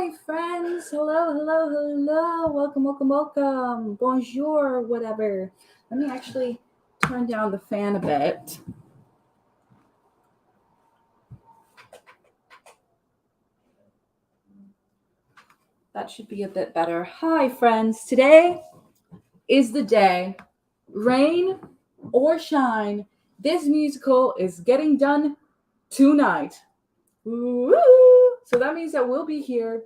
Hi, friends. Hello, hello, hello. Welcome, welcome, welcome. Bonjour, whatever. Let me actually turn down the fan a bit. That should be a bit better. Hi, friends. Today is the day. Rain or shine, this musical is getting done tonight. Woo! So that means that we'll be here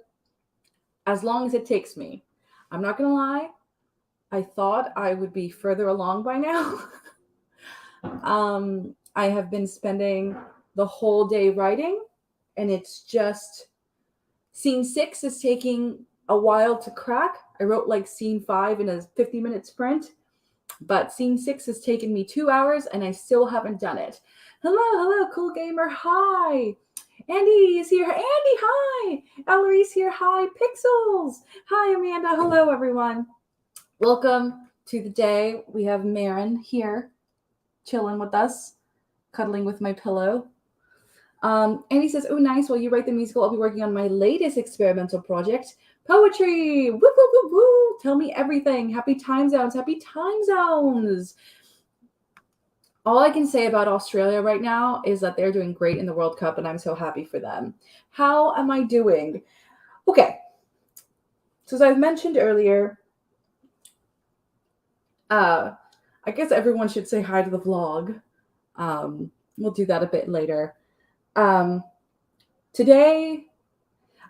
as long as it takes me. I'm not going to lie. I thought I would be further along by now. I have been spending the whole day writing, and it's just scene 6 is taking a while to crack. I wrote like scene 5 in a 50-minute sprint, but scene 6 has taken me 2 hours, and I still haven't done it. Hello, hello, cool gamer. Hi. Andy is here. Andy, hi. Ellery's here. Hi. Pixels. Hi, Amanda. Hello, everyone. Welcome to the day. We have Marin here chilling with us, cuddling with my pillow. And he says, "Oh, nice. While you write the musical, I'll be working on my latest experimental project, poetry. Woo, woo, woo, woo. Tell me everything. Happy time zones. Happy time zones." All I can say about Australia right now is that they're doing great in the World Cup, and I'm so happy for them. How am I doing? Okay. So as I've mentioned earlier, I guess everyone should say hi to the vlog. We'll do that a bit later. Today,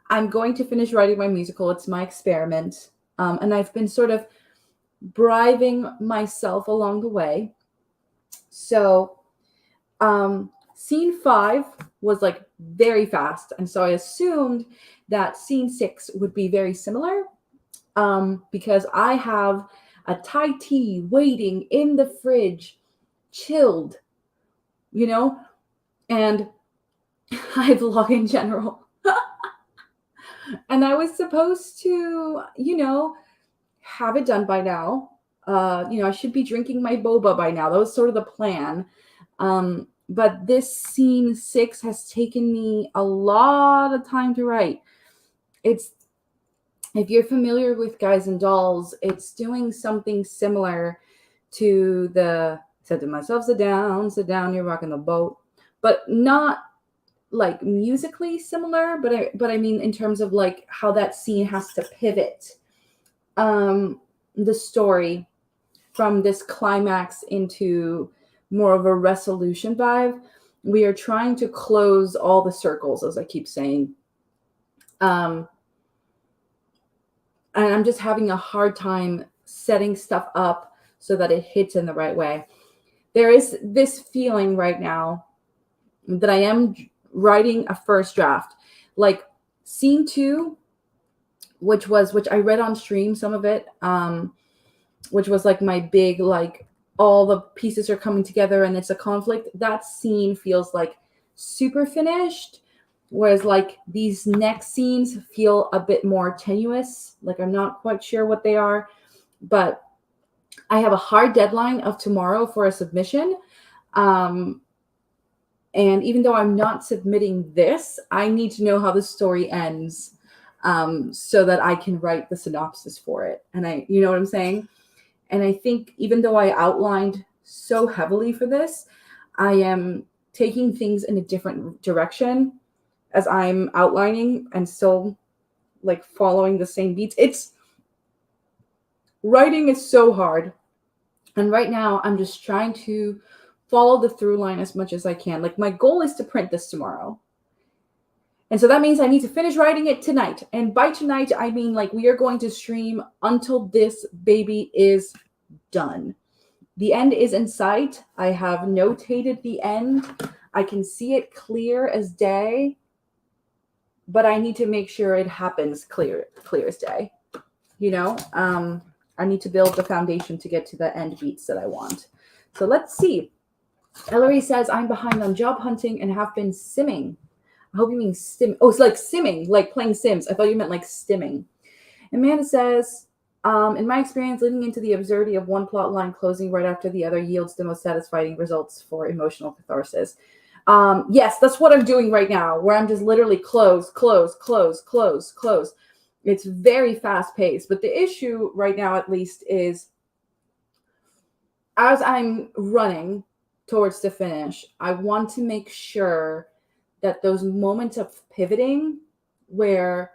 I'm going to finish writing my musical. It's my experiment. And I've been sort of bribing myself along the way. So, scene 5 was like very fast. And so I assumed that scene 6 would be very similar because I have a Thai tea waiting in the fridge, chilled, and I vlog in general. And I was supposed to, have it done by now. I should be drinking my boba by now. That was sort of the plan. But this scene 6 has taken me a lot of time to write. If you're familiar with Guys and Dolls, it's doing something similar to the said to myself, sit down, you're rocking the boat, but not like musically similar, but I mean in terms of like how that scene has to pivot the story from this climax into more of a resolution vibe. We are trying to close all the circles, as I keep saying. And I'm just having a hard time setting stuff up so that it hits in the right way. There is this feeling right now that I am writing a first draft. Like scene 2, which I read on stream, some of it, which was like my big, like all the pieces are coming together and it's a conflict. That scene feels like super finished. Whereas like these next scenes feel a bit more tenuous. Like I'm not quite sure what they are, but I have a hard deadline of tomorrow for a submission. And even though I'm not submitting this, I need to know how the story ends so that I can write the synopsis for it. And you know what I'm saying? And I think even though I outlined so heavily for this, I am taking things in a different direction as I'm outlining and still like following the same beats. Writing is so hard. And right now I'm just trying to follow the through line as much as I can. Like my goal is to print this tomorrow. And so that means I need to finish writing it tonight. And by tonight, I mean like we are going to stream until this baby is done. The end is in sight. I have notated the end. I can see it clear as day, but I need to make sure it happens clear as day. I need to build the foundation to get to the end beats that I want. So let's see. Ellery says, I'm behind on job hunting and have been simming. I hope you mean stim. Oh, it's like simming, like playing Sims. I thought you meant like stimming. Amanda says, in my experience, leading into the absurdity of one plot line closing right after the other yields the most satisfying results for emotional catharsis. Yes, that's what I'm doing right now, where I'm just literally close, close, close, close, close. It's very fast paced. But the issue right now, at least, is as I'm running towards the finish, I want to make sure that those moments of pivoting where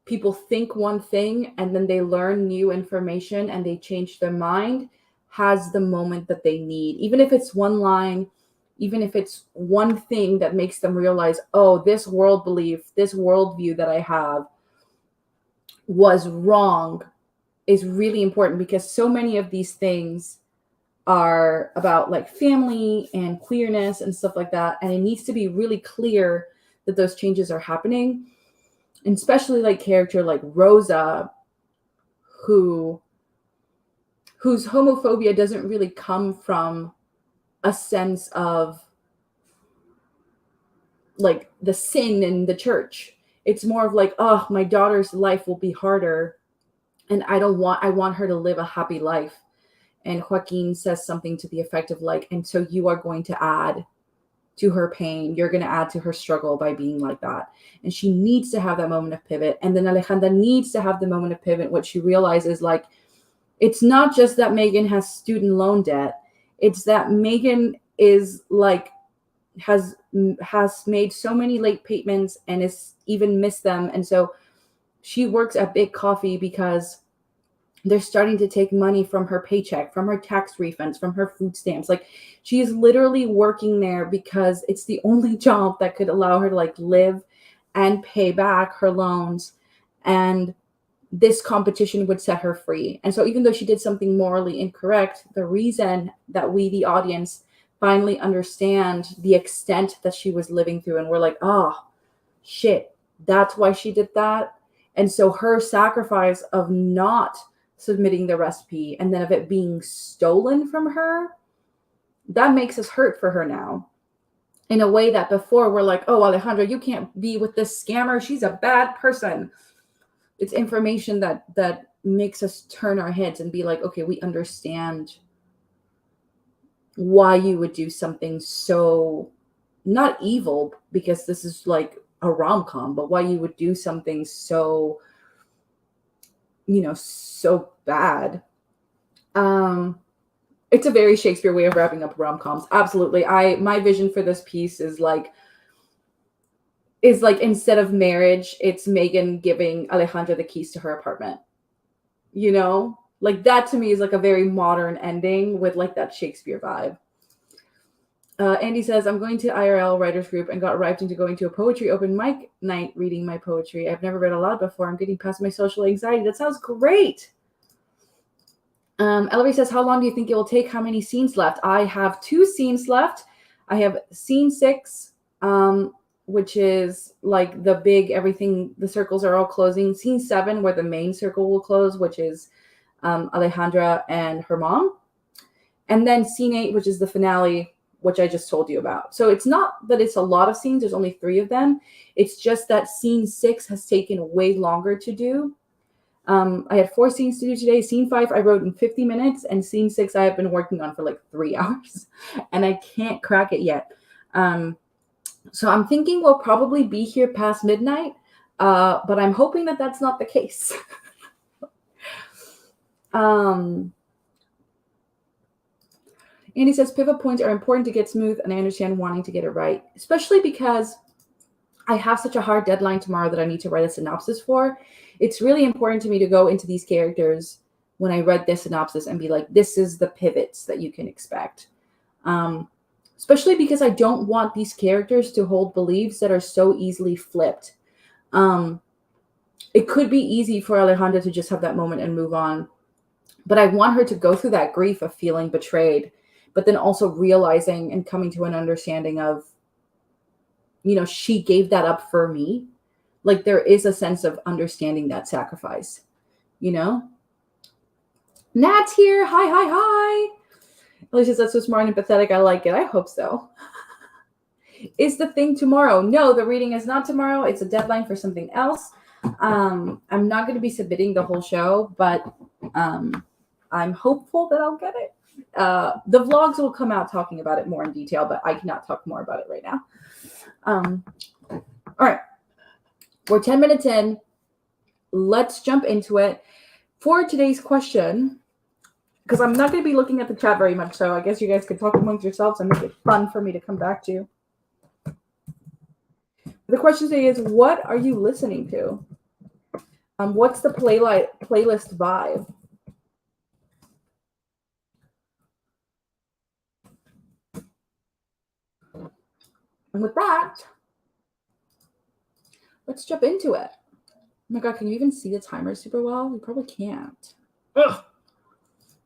people think one thing and then they learn new information and they change their mind has the moment that they need. Even if it's one line, even if it's one thing that makes them realize, oh, this world belief, this worldview that I have was wrong, is really important, because so many of these things are about like family and queerness and stuff like that. And it needs to be really clear that those changes are happening. And especially like character like Rosa, whose homophobia doesn't really come from a sense of like the sin in the church. It's more of like, oh, my daughter's life will be harder, and I want her to live a happy life. And Joaquin says something to the effect of like, and so you are going to add to her pain. You're going to add to her struggle by being like that. And she needs to have that moment of pivot. And then Alejandra needs to have the moment of pivot, what she realizes, like, it's not just that Megan has student loan debt. It's that Megan is like, has made so many late payments and is even missed them. And so she works at Big Coffee because they're starting to take money from her paycheck, from her tax refunds, from her food stamps. Like, she is literally working there because it's the only job that could allow her to like live and pay back her loans. And this competition would set her free. And so even though she did something morally incorrect, the reason that we, the audience, finally understand the extent that she was living through, and we're like, oh, shit, that's why she did that. And so her sacrifice of not submitting the recipe and then of it being stolen from her, that makes us hurt for her now in a way that before we're like, oh, Alejandra, you can't be with this scammer. She's a bad person. It's information that makes us turn our heads and be like, okay, we understand why you would do something so not evil, because this is like a rom-com, but why you would do something so, so bad. It's a very Shakespeare way of wrapping up rom-coms. Absolutely. My vision for this piece is like instead of marriage, it's Megan giving Alejandra the keys to her apartment. Like that to me is like a very modern ending with like that Shakespeare vibe. Andy says, I'm going to IRL writers group and got roped into going to a poetry open mic night reading my poetry. I've never read aloud before. I'm getting past my social anxiety. That sounds great. Ellery says, how long do you think it will take? How many scenes left? I have 2 scenes left. I have scene 6, which is like the big everything, the circles are all closing. Scene 7, where the main circle will close, which is Alejandra and her mom. And then scene 8, which is the finale, which I just told you about. So it's not that it's a lot of scenes. There's only 3 of them. It's just that scene 6 has taken way longer to do. I had 4 scenes to do today. Scene 5 I wrote in 50 minutes, and scene 6 I have been working on for like 3 hours, and I can't crack it yet. So I'm thinking we'll probably be here past midnight, but I'm hoping that that's not the case. Andy says pivot points are important to get smooth, and I understand wanting to get it right, especially because I have such a hard deadline tomorrow that I need to write a synopsis for. It's really important to me to go into these characters when I read this synopsis and be like, this is the pivots that you can expect. Especially because I don't want these characters to hold beliefs that are so easily flipped. It could be easy for Alejandra to just have that moment and move on, but I want her to go through that grief of feeling betrayed, but then also realizing and coming to an understanding of, she gave that up for me. Like, there is a sense of understanding that sacrifice, Nat's here. Hi. Alicia says, that's so smart and empathetic. I like it. I hope so. Is the thing tomorrow? No, the reading is not tomorrow. It's a deadline for something else. I'm not going to be submitting the whole show, but I'm hopeful that I'll get it. The vlogs will come out talking about it more in detail, but I cannot talk more about it right now. All right. We're 10 minutes in. Let's jump into it. For today's question, because I'm not going to be looking at the chat very much, so I guess you guys could talk amongst yourselves and make it fun for me to come back to. The question today is, what are you listening to? What's the playlist vibe? And with that, let's jump into it. Oh my god, can you even see the timer super well? You probably can't. Ugh.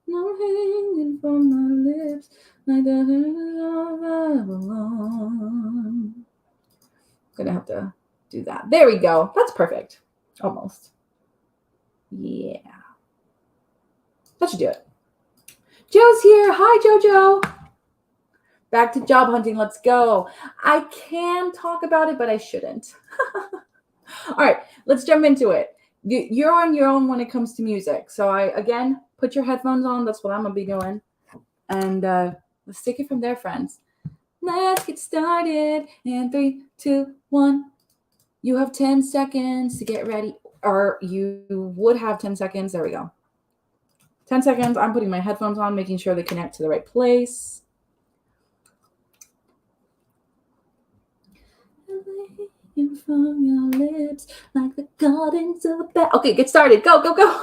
No hanging from my lips like the Babylon. Gonna have to do that. There we go. That's perfect. Almost. Yeah. That should do it. Joe's here. Hi, Jojo. Back to job hunting. Let's go. I can talk about it, but I shouldn't. All right, let's jump into it. You're on your own when it comes to music. So again, put your headphones on. That's what I'm going to be doing. And let's take it from there, friends. Let's get started. And 3, 2, 1. You have 10 seconds to get ready. Or you would have 10 seconds. There we go. 10 seconds. I'm putting my headphones on, making sure they connect to the right place. From your lips like the gardens of a okay, get started. Go, go, go.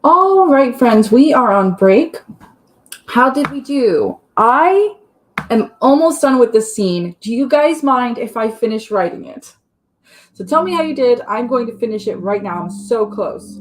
All right, friends, we are on break. How did we do? I am almost done with the scene. Do you guys mind if I finish writing it? So tell me how you did. I'm going to finish it right now. I'm so close.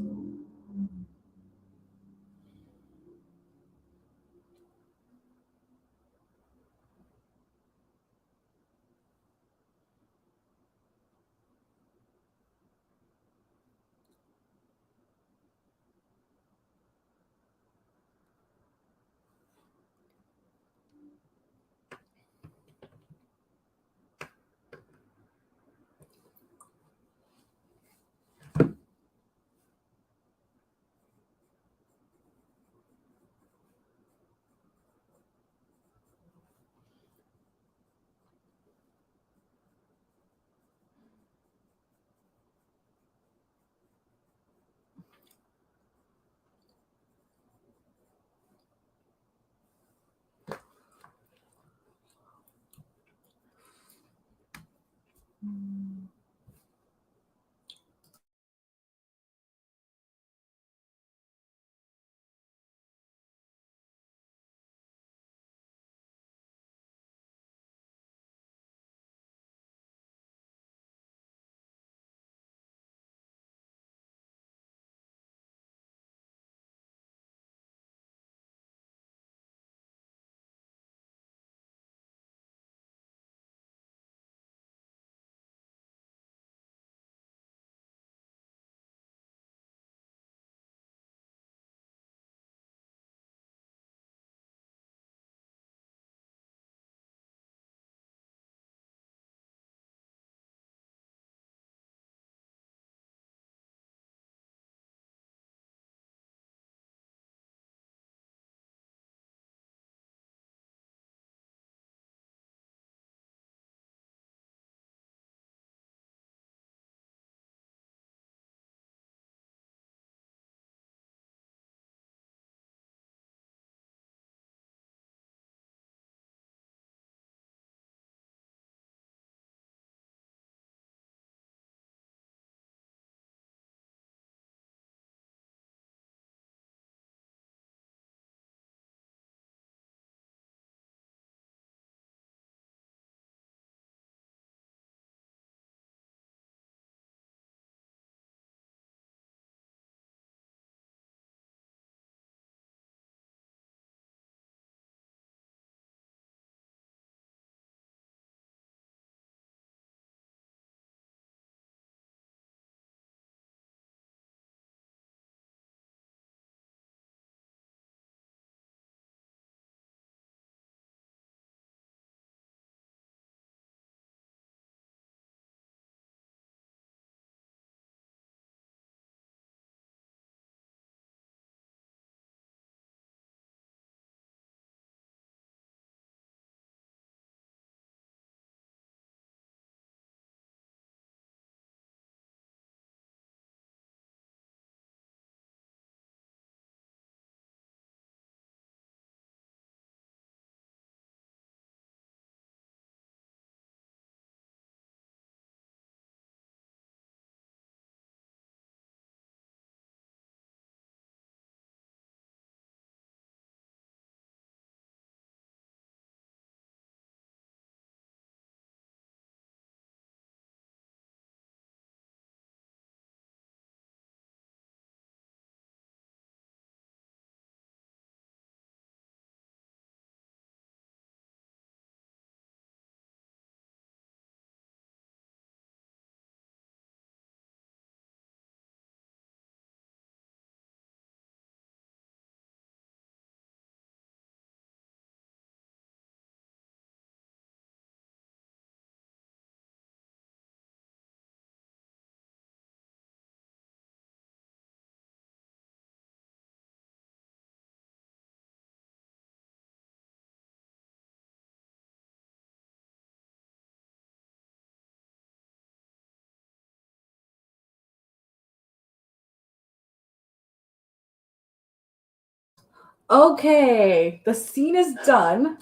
Okay, the scene is done.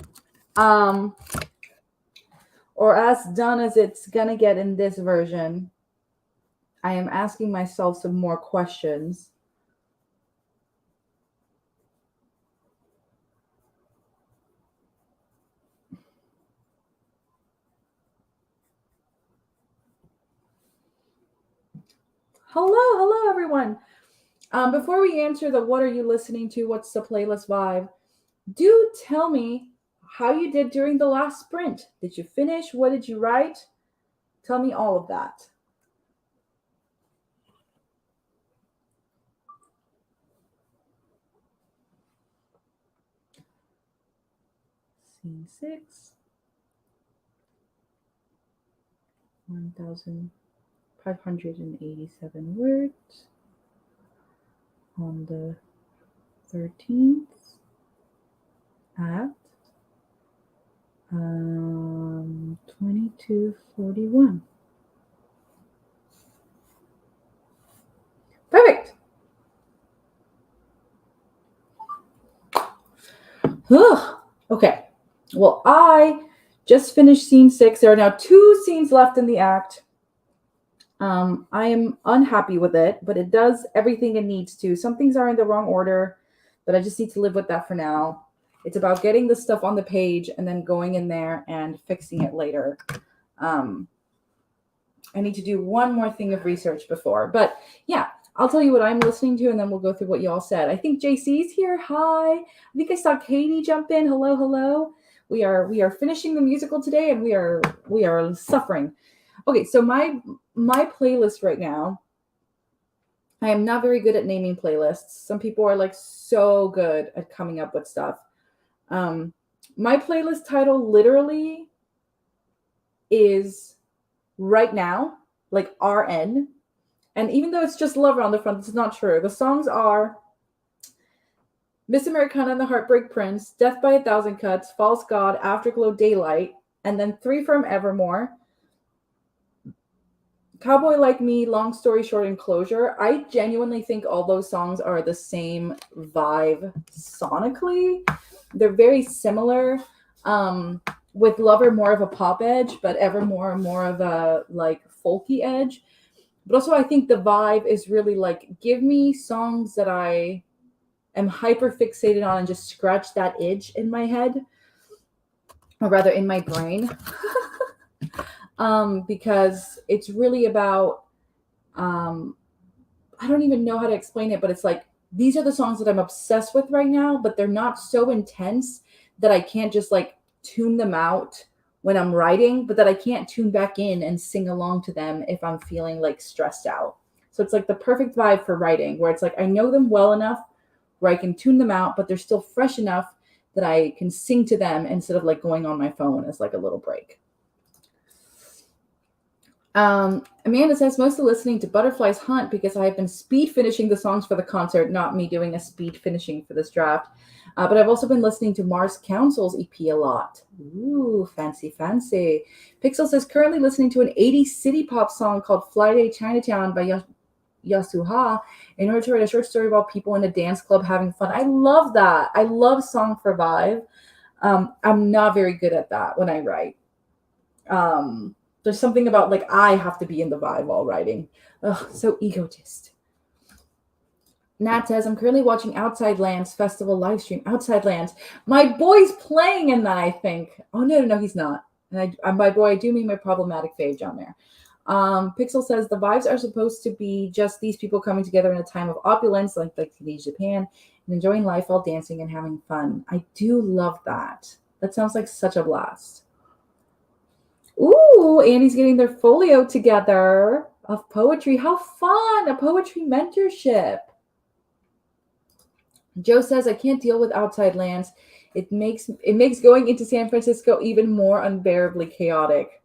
Um, or as done as it's gonna get in this version. I am asking myself some more questions. Hello, everyone. Before we answer the what are you listening to, what's the playlist vibe, do tell me how you did during the last sprint. Did you finish? What did you write? Tell me all of that. Scene 6. 1,587 words on the 13th at 22:41. Perfect. Ugh. Okay. Well, I just finished scene 6. There are now 2 scenes left in the act. I am unhappy with it, but it does everything it needs to. Some things are in the wrong order, but I just need to live with that for now. It's about getting the stuff on the page and then going in there and fixing it later. I need to do one more thing of research before. But yeah, I'll tell you what I'm listening to, and then we'll go through what you all said. I think JC's here. Hi. I think I saw Katie jump in. Hello. We are finishing the musical today, and we are suffering. Okay, so my playlist right now, I am not very good at naming playlists. Some people are like so good at coming up with stuff. My playlist title literally is right now, like RN. And even though it's just Lover on the front, it's not true. The songs are Miss Americana and the Heartbreak Prince, Death by 1,000 Cuts, False God, Afterglow, Daylight, and then 3 from Evermore, Cowboy Like Me, Long Story Short, and Closure. I genuinely think all those songs are the same vibe sonically. They're very similar. With Lover more of a pop edge, but Evermore more of a like folky edge. But also I think the vibe is really like, give me songs that I am hyper fixated on and just scratch that itch in my head, or rather in my brain. Because it's really about, I don't even know how to explain it, but it's like, these are the songs that I'm obsessed with right now, but they're not so intense that I can't just like tune them out when I'm writing, but that I can't tune back in and sing along to them if I'm feeling like stressed out. So it's like the perfect vibe for writing, where it's like, I know them well enough where I can tune them out, but they're still fresh enough that I can sing to them instead of like going on my phone as like a little break. Amanda says, mostly listening to Butterflies Hunt because I have been speed finishing the songs for the concert, not me doing a speed finishing for this draft. But I've also been listening to Mars Council's EP a lot. Ooh, fancy. Pixel says, currently listening to an 80s city pop song called Friday Chinatown by Yasuha in order to write a short story about people in a dance club having fun. I love that. I love song for vibe. I'm not very good at that when I write. There's something about like I have to be in the vibe while writing. Ugh, so egotist. Nat says, I'm currently watching Outside Lands Festival livestream. Outside Lands. My boy's playing in that, I think. Oh, no, he's not. And by boy, I do mean my problematic fave down there. Pixel says, the vibes are supposed to be just these people coming together in a time of opulence, like today's Japan, and enjoying life while dancing and having fun. I do love that. That sounds like such a blast. Ooh, Annie's getting their folio together of poetry. How fun! A poetry mentorship. Joe says, I can't deal with Outside Lands. It makes going into San Francisco even more unbearably chaotic.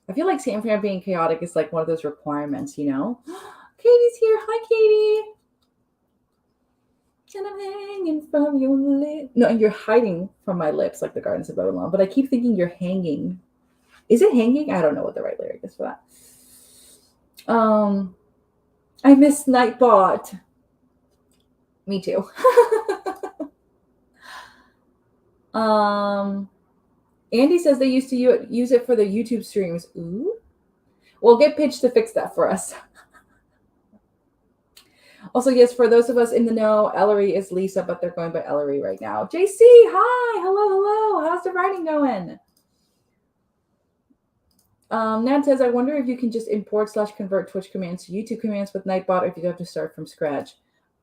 I feel like San Fran being chaotic is like one of those requirements, you know? Katie's here. Hi, Katie. And I'm hanging from your lips. No, and you're hiding from my lips like the Gardens of Babylon. But I keep thinking you're hanging. Is it hanging? I don't know what the right lyric is for that. I miss Nightbot. Me too. Andy says they used to use it for the YouTube streams. Ooh. We'll get Pitch to fix that for us. Also, yes, for those of us in the know, Ellery is Lisa, but they're going by Ellery right now. JC, hi. Hello. How's the writing going? Nat says, I wonder if you can just import/convert Twitch commands to YouTube commands with Nightbot, or if you have to start from scratch.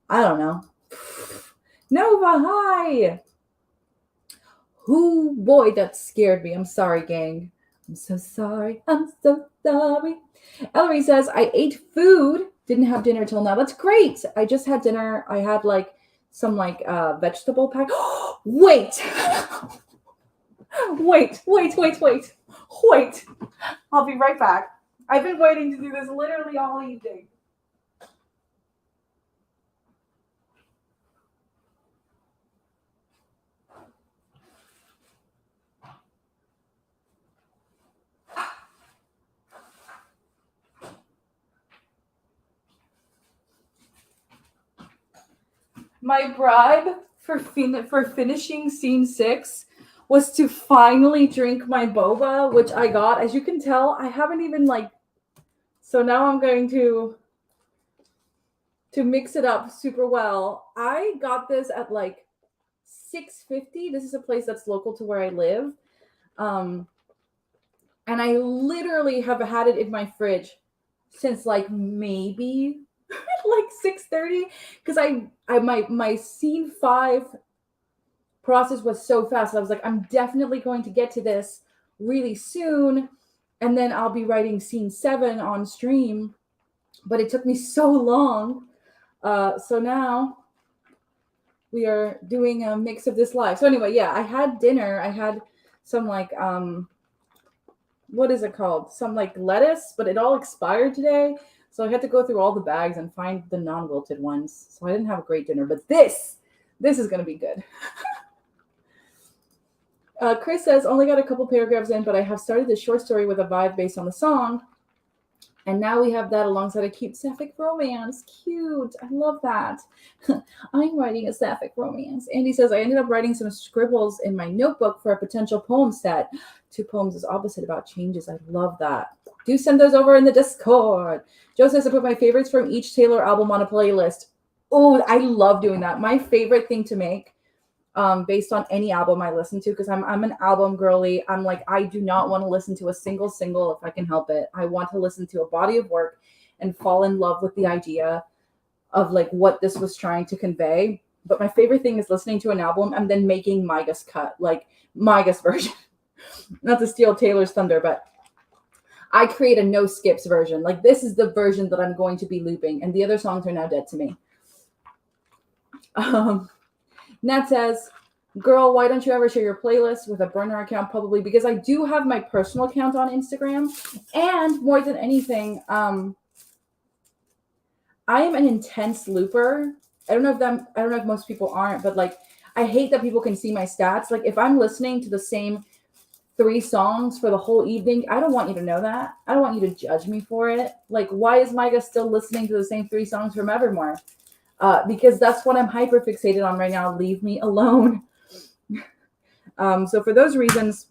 I don't know. Nova, hi! Who, boy, that scared me. I'm sorry, gang. I'm so sorry. I'm so sorry. Ellery says, I ate food. Didn't have dinner till now. That's great. I just had dinner. I had like some vegetable pack. Wait. Wait. I'll be right back. I've been waiting to do this literally all evening. My bribe for finishing scene 6 was to finally drink my boba, which I got. As you can tell, I haven't even so now I'm going to mix it up super well. I got this at $6.50. This is a place that's local to where I live. And I literally have had it in my fridge since maybe 6:30, because my scene 5 process was so fast. I was like, I'm definitely going to get to this really soon, and then I'll be writing scene 7 on stream. But it took me so long. So now we are doing a mix of this live. So anyway, yeah, I had dinner. I had some what is it called? Some lettuce, but it all expired today. So I had to go through all the bags and find the non-wilted ones. So I didn't have a great dinner, but this is going to be good. Chris says, only got a couple paragraphs in, but I have started this short story with a vibe based on the song. And now we have that alongside a cute sapphic romance. Cute. I love that. I'm writing a sapphic romance. Andy says, I ended up writing some scribbles in my notebook for a potential poem set. 2 poems is opposite about changes. I love that. Do send those over in the Discord. Joe says, I put my favorites from each Taylor album on a playlist. Oh, I love doing that. My favorite thing to make, based on any album I listen to, because I'm an album girly. I'm I do not want to listen to a single if I can help it. I want to listen to a body of work and fall in love with the idea of what this was trying to convey. But my favorite thing is listening to an album and then making Maiga's cut, Maiga's version. Not to steal Taylor's thunder, but I create a no skips version. This is the version that I'm going to be looping, and the other songs are now dead to me. Nat says, girl, why don't you ever share your playlist with a burner account? Probably because I do have my personal account on Instagram, and more than anything, I am an intense looper. I don't know if most people aren't, but I hate that people can see my stats. If I'm listening to the same 3 songs for the whole evening, I don't want you to know that. I don't want you to judge me for it. Why is Maiga still listening to the same 3 songs from Evermore? Because that's what I'm hyper fixated on right now. Leave me alone. So for those reasons,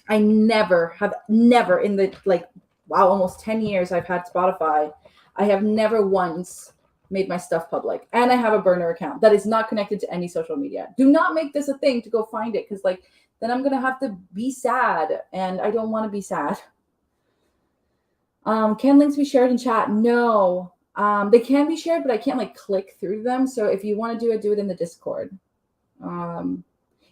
I never in the almost 10 years I've had Spotify, I have never once made my stuff public. And I have a burner account that is not connected to any social media. Do not make this a thing to go find it, because then I'm gonna have to be sad, and I don't want to be sad. Can links be shared in chat? No. They can be shared, but I can't click through them. So if you want to do it in the Discord.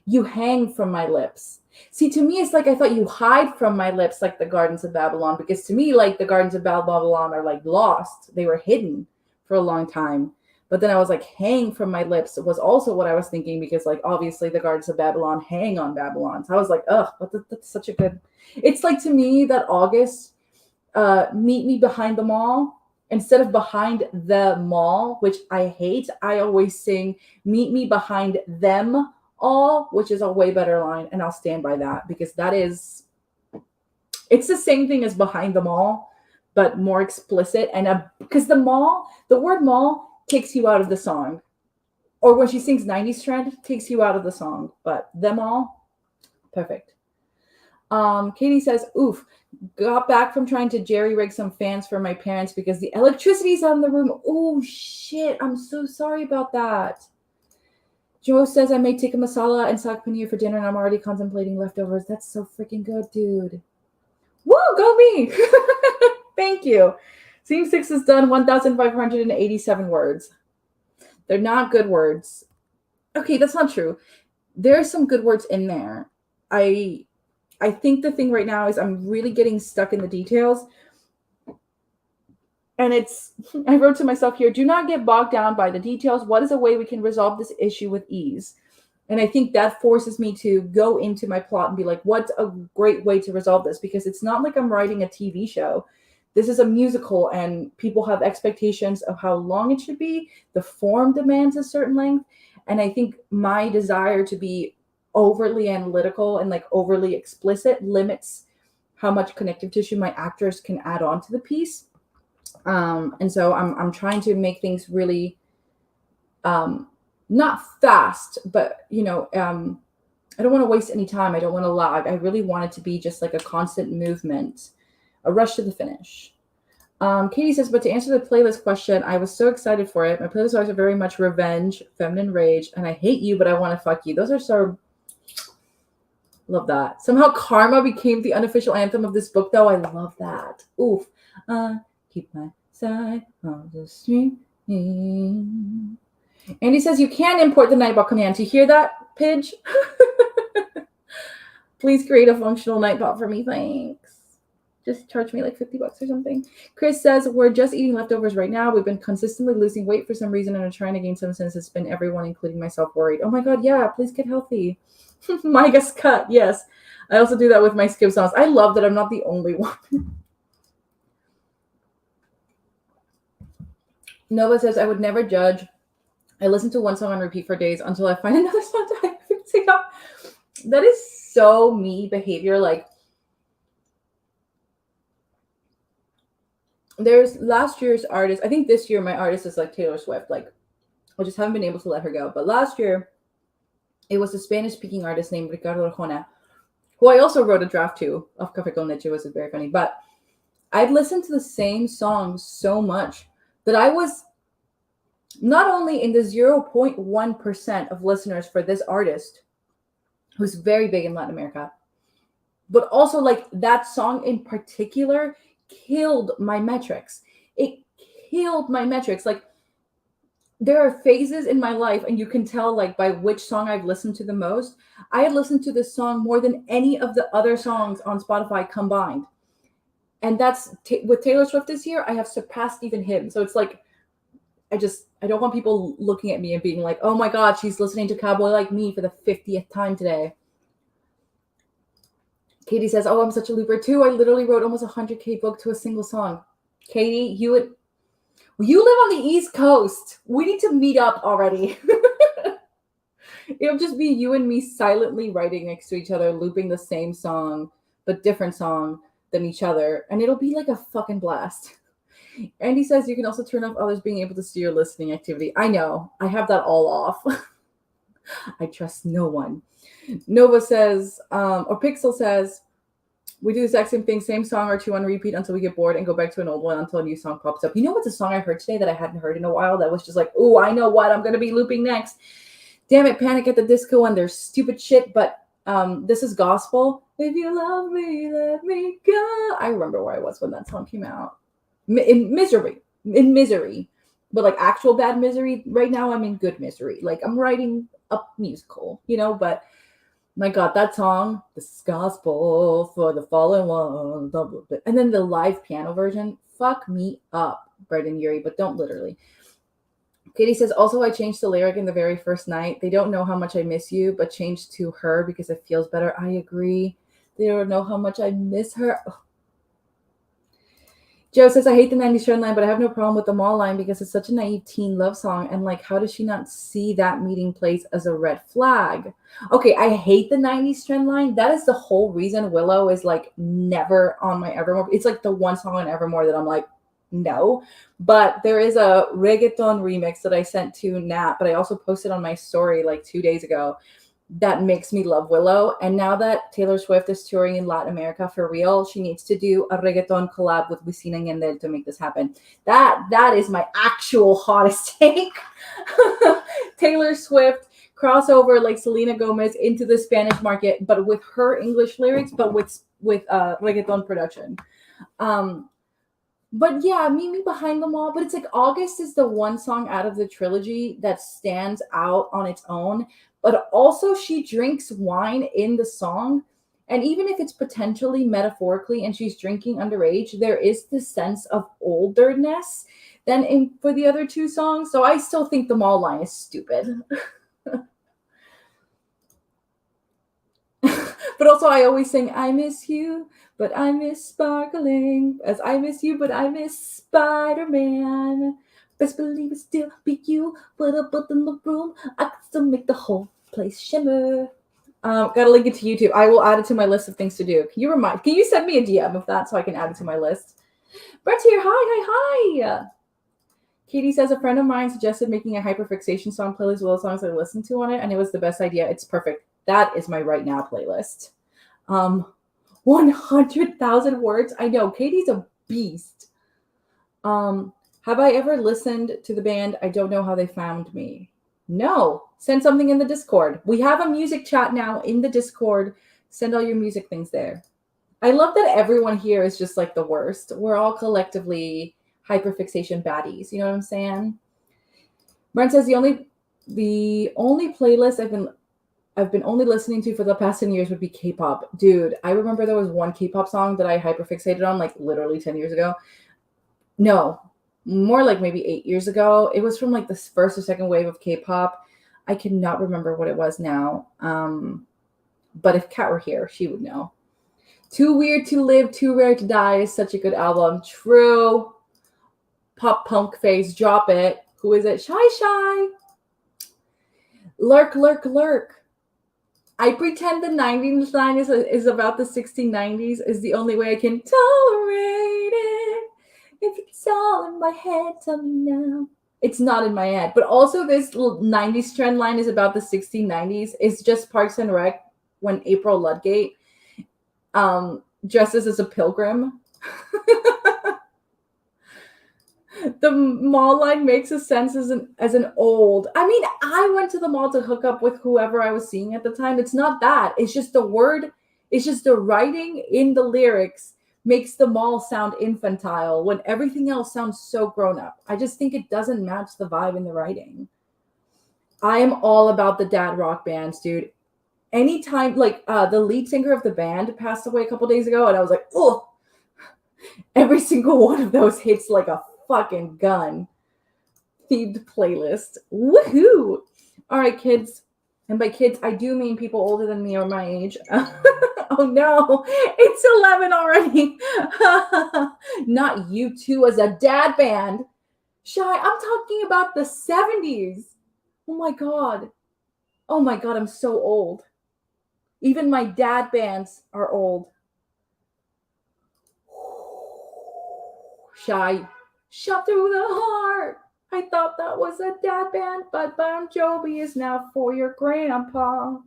You hang from my lips. See, to me, it's I thought you hide from my lips, the Gardens of Babylon, because to me, the Gardens of Babylon are lost. They were hidden for a long time. But then I was hang from my lips was also what I was thinking, because obviously the Gardens of Babylon hang on Babylon. So I was ugh, that's such a good. It's to me that August, meet me behind the mall. Instead of behind the mall, which I hate, I always sing meet me behind them all, which is a way better line. And I'll stand by that, because it's the same thing as behind the mall, but more explicit. And because the word mall takes you out of the song. Or when she sings 90s Trend, takes you out of the song. But them all, perfect. Katie says, oof, got back from trying to jerry-rig some fans for my parents because the electricity's out in the room. Oh, shit. I'm so sorry about that. Joe says, I made tikka masala and saag paneer for dinner, and I'm already contemplating leftovers. That's so freaking good, dude. Woo, go me. Thank you. Scene 6 is done 1,587 words. They're not good words. Okay, that's not true. There are some good words in there. I think the thing right now is I'm really getting stuck in the details. And I wrote to myself here, do not get bogged down by the details. What is a way we can resolve this issue with ease? And I think that forces me to go into my plot and be like, what's a great way to resolve this? Because it's not like I'm writing a TV show. This is a musical, and people have expectations of how long it should be. The form demands a certain length. And I think my desire to be overly analytical and like overly explicit limits how much connective tissue my actors can add on to the piece. And so I'm trying to make things really not fast, but I don't want to waste any time. I don't want to lag. I really want it to be just like a constant movement, a rush to the finish. Katie says, but to answer the playlist question, I was so excited for it. My playlist are very much revenge, feminine rage, and I hate you, but I want to fuck you. Those are so, love that. Somehow Karma became the unofficial anthem of this book, though. I love that. Oof. Keep my side on the stream. Andy says, you can import the Nightbot command. To hear that, Pidge? Please create a functional Nightbot for me. Thanks. Just charge me like $50 or something. Chris says, we're just eating leftovers right now. We've been consistently losing weight for some reason and are trying to gain some since it's been everyone, including myself, worried. Oh my God, yeah, please get healthy. Micah's cut, yes. I also do that with my skip songs. I love that I'm not the only one. Nova says, I would never judge. I listen to one song on repeat for days until I find another song to sing up. That is so me behavior. Like, there's last year's artist. I think this year my artist is like Taylor Swift. Like, I just haven't been able to let her go. But last year, it was a Spanish-speaking artist named Ricardo Arjona, who I also wrote a draft to of Café con Leche. It was very funny. But I'd listened to the same songs so much that I was not only in the 0.1% of listeners for this artist, who's very big in Latin America, but also like that song in particular killed my metrics. It killed my metrics. Like, there are phases in my life, and you can tell like by which song I've listened to the most. I had listened to this song more than any of the other songs on Spotify combined. And that's with Taylor Swift this year, I have surpassed even him. So it's like, I don't want people looking at me and being like, oh my God, she's listening to Cowboy Like Me for the 50th time today. Katie says, oh, I'm such a looper too. I literally wrote almost 100K book to a single song. Katie, you live on the East Coast. We need to meet up already. It'll just be you and me silently writing next to each other, looping the same song, but different song than each other. And it'll be like a fucking blast. Andy says you can also turn off others being able to see your listening activity. I know. I have that all off. I trust no one. Nova says, or Pixel says, we do the exact same thing, same song or two on repeat until we get bored and go back to an old one until a new song pops up. You know what's a song I heard today that I hadn't heard in a while that was just like, oh, I know what I'm going to be looping next. Damn it, Panic at the Disco and their stupid shit, but this is gospel. If you love me, let me go. I remember where I was when that song came out. In misery, but like actual bad misery. Right now I'm in good misery. Like, I'm writing a musical, but my God, that song, this is gospel for the fallen one, and then the live piano version, fuck me up, Brendan Urie, but don't literally. Katie says, also, I changed the lyric in the very first night. They don't know how much I miss you, but changed to her because it feels better. I agree. They don't know how much I miss her. Ugh. Joe says, I hate the 90s trend line, but I have no problem with the mall line because it's such a naive teen love song. And like, how does she not see that meeting place as a red flag? Okay, I hate the 90s trend line. That is the whole reason Willow is like never on my Evermore. It's like the one song on Evermore that I'm like, no. But there is a reggaeton remix that I sent to Nat, but I also posted on my story like 2 days ago that makes me love Willow. And now that Taylor Swift is touring in Latin America for real, she needs to do a reggaeton collab with Wisin and Yandel to make this happen. That is my actual hottest take. Taylor Swift crossover like Selena Gomez into the Spanish market, but with her English lyrics, but with reggaeton production. But yeah, Meet Me Behind the Mall. But it's like August is the one song out of the trilogy that stands out on its own. But also, she drinks wine in the song. And even if it's potentially metaphorically and she's drinking underage, there is this sense of olderness than in for the other two songs. So I still think the mall line is stupid. But also, I always sing, I miss you, but I miss sparkling. As I miss you, but I miss Spider-Man. Best believe it still be you. Put up in the room, I can still make the whole place shimmer. Gotta link it to YouTube. I will add it to my list of things to do. Can you send me a DM of that so I can add it to my list? Brett's here. Hi. Katie says a friend of mine suggested making a hyperfixation song playlist with all the songs I listened to on it, and it was the best idea. It's perfect. That is my right now playlist. 100,000 words. I know. Katie's a beast. Have I ever listened to the band I Don't Know How They Found Me? No. Send something in the Discord. We have a music chat now in the Discord. Send all your music things there. I love that everyone here is just like the worst. We're all collectively hyperfixation baddies. You know what I'm saying? Brent says the only playlist I've been only listening to for the past 10 years would be K-pop. Dude, I remember there was one K-pop song that I hyperfixated on like literally 10 years ago. No, more like maybe 8 years ago. It was from like the first or second wave of K-pop. I cannot remember what it was now. But if Kat were here, she would know. Too Weird to Live, Too Rare to Die is such a good album. True. Pop punk phase, drop it. Who is it? Shy. Lurk. I pretend the 90s line is about the 1690s is the only way I can tolerate it. If it's all in my head, tell me now. It's not in my head. But also this 90s trend line is about the 1690s. It's just Parks and Rec when April Ludgate dresses as a pilgrim. The mall line makes a sense as an old. I mean, I went to the mall to hook up with whoever I was seeing at the time. It's not that. It's just the word. It's just the writing in the lyrics makes the mall sound infantile when everything else sounds so grown up. I just think it doesn't match the vibe in the writing. I am all about the dad rock bands, dude. Anytime, like the lead singer of the band passed away a couple days ago, and I was like, oh, every single one of those hits like a fucking gun. Themed playlist. Woohoo! All right, kids. And by kids, I do mean people older than me or my age. Oh no, it's 11 already. Not you two as a dad band. Shy, I'm talking about the 70s. Oh my God, I'm so old. Even my dad bands are old. Shy. Shot through the heart. I thought that was a dad band, but Bon Jovi is now for your grandpa.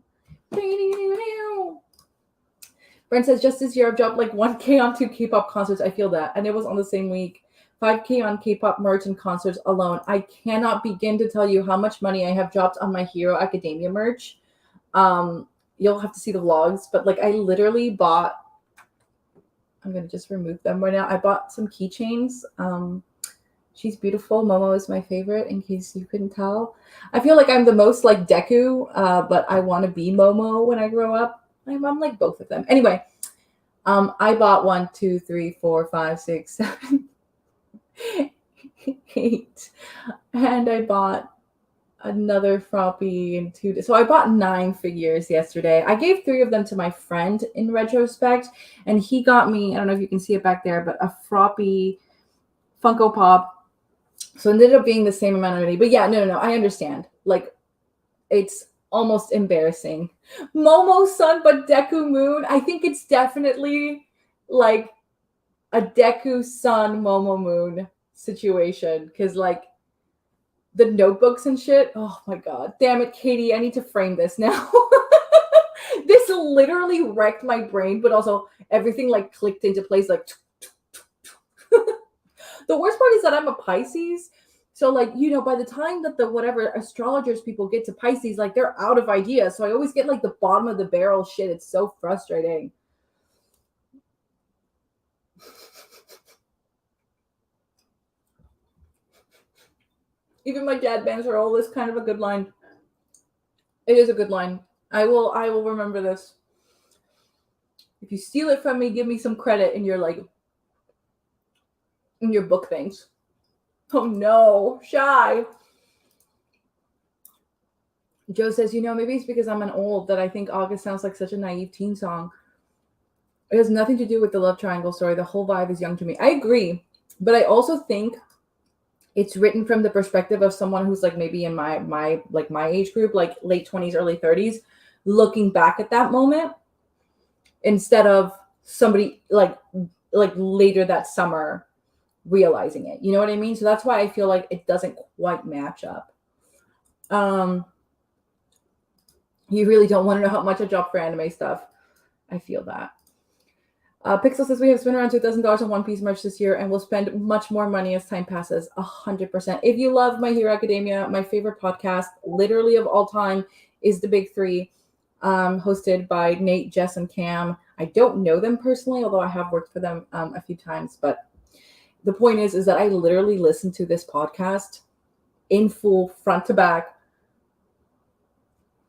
Brent says, just this year I've dropped like 1K on 2 K-pop concerts. I feel that. And it was on the same week. 5K on K-pop merch and concerts alone. I cannot begin to tell you how much money I have dropped on my Hero Academia merch. You'll have to see the vlogs, but like I literally bought, I'm going to just remove them right now. I bought some keychains. She's beautiful. Momo is my favorite, in case you couldn't tell. I feel like I'm the most like Deku, but I want to be Momo when I grow up. I'm like both of them. Anyway, I bought 1, 2, 3, 4, 5, 6, 7, 8. And I bought another Froppy and 2. So I bought 9 figures yesterday. I gave 3 of them to my friend in retrospect, and he got me, I don't know if you can see it back there, but a Froppy Funko Pop. So it ended up being the same amount of money. But yeah, no, I understand. Like, it's almost embarrassing. Momo-sun, but Deku Moon. I think it's definitely like a Deku-sun, Momo Moon situation. Because, like, the notebooks and shit. Oh, my God. Damn it, Katie. I need to frame this now. This literally wrecked my brain, but also everything, like, clicked into place, like... The worst part is that I'm a Pisces, So like, by the time that the whatever astrologers people get to Pisces, like they're out of ideas. So I always get like the bottom of the barrel shit. It's so frustrating. Even my dad bands are all this kind of a good line. It is a good line. I will remember this. If you steal it from me, give me some credit in your book things. Oh no, shy. Joe says, maybe it's because I'm an old that I think August sounds like such a naive teen song. It has nothing to do with the love triangle story. The whole vibe is young to me. I agree. But I also think it's written from the perspective of someone who's like maybe in my age group, like late 20s, early 30s, looking back at that moment instead of somebody like later that summer realizing it. You know what I mean? So that's why I feel like it doesn't quite match up. You really don't want to know how much I drop for anime stuff. I feel that. Pixel says we have spent around $2,000 on One Piece merch this year and will spend much more money as time passes. 100%. If you love My Hero Academia, my favorite podcast, literally of all time, is The Big Three, hosted by Nate, Jess, and Cam. I don't know them personally, although I have worked for them a few times. But the point is that I literally listen to this podcast in full, front to back,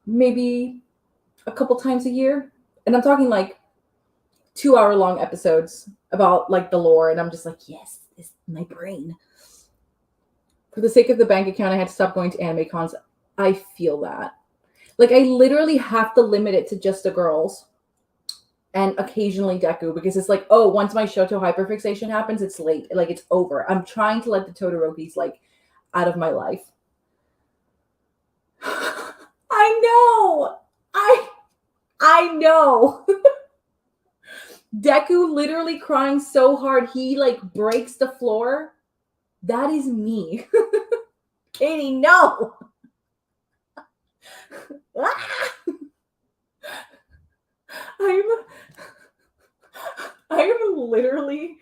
maybe a couple times a year. And I'm talking like 2-hour-long episodes about like the lore, and I'm just like, yes, it's my brain. For the sake of the bank account, I had to stop going to anime cons. I feel that. Like, I literally have to limit it to just the girls and occasionally Deku, because it's like, oh, once my Shoto hyperfixation happens, it's late. Like, it's over. I'm trying to let the Todorokis like out of my life. I know. I know. Deku literally crying so hard he like breaks the floor. That is me. Katie, no. I am literally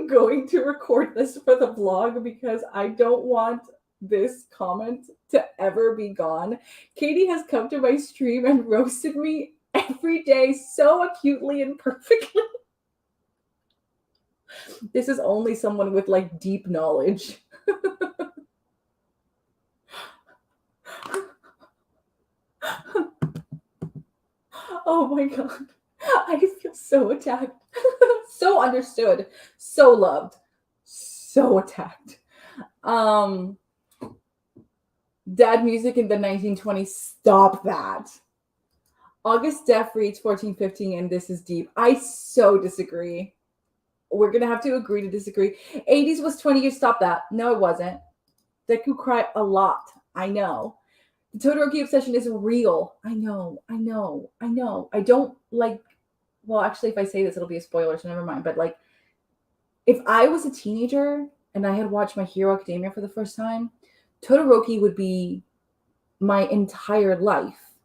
going to record this for the vlog because I don't want this comment to ever be gone. Katie has come to my stream and roasted me every day so acutely and perfectly. This is only someone with like deep knowledge. Oh my god. I feel so attacked. So understood. So loved. So attacked. Dad music in the 1920s. Stop that. August Def reads 1415 and this is deep. I so disagree. We're going to have to agree to disagree. 80s was 20 years. Stop that. No, it wasn't. Deku cried a lot. I know. The Todoroki obsession is real. I know. I don't like, well, actually, if I say this, it'll be a spoiler, so never mind. But like, if I was a teenager and I had watched My Hero Academia for the first time, Todoroki would be my entire life.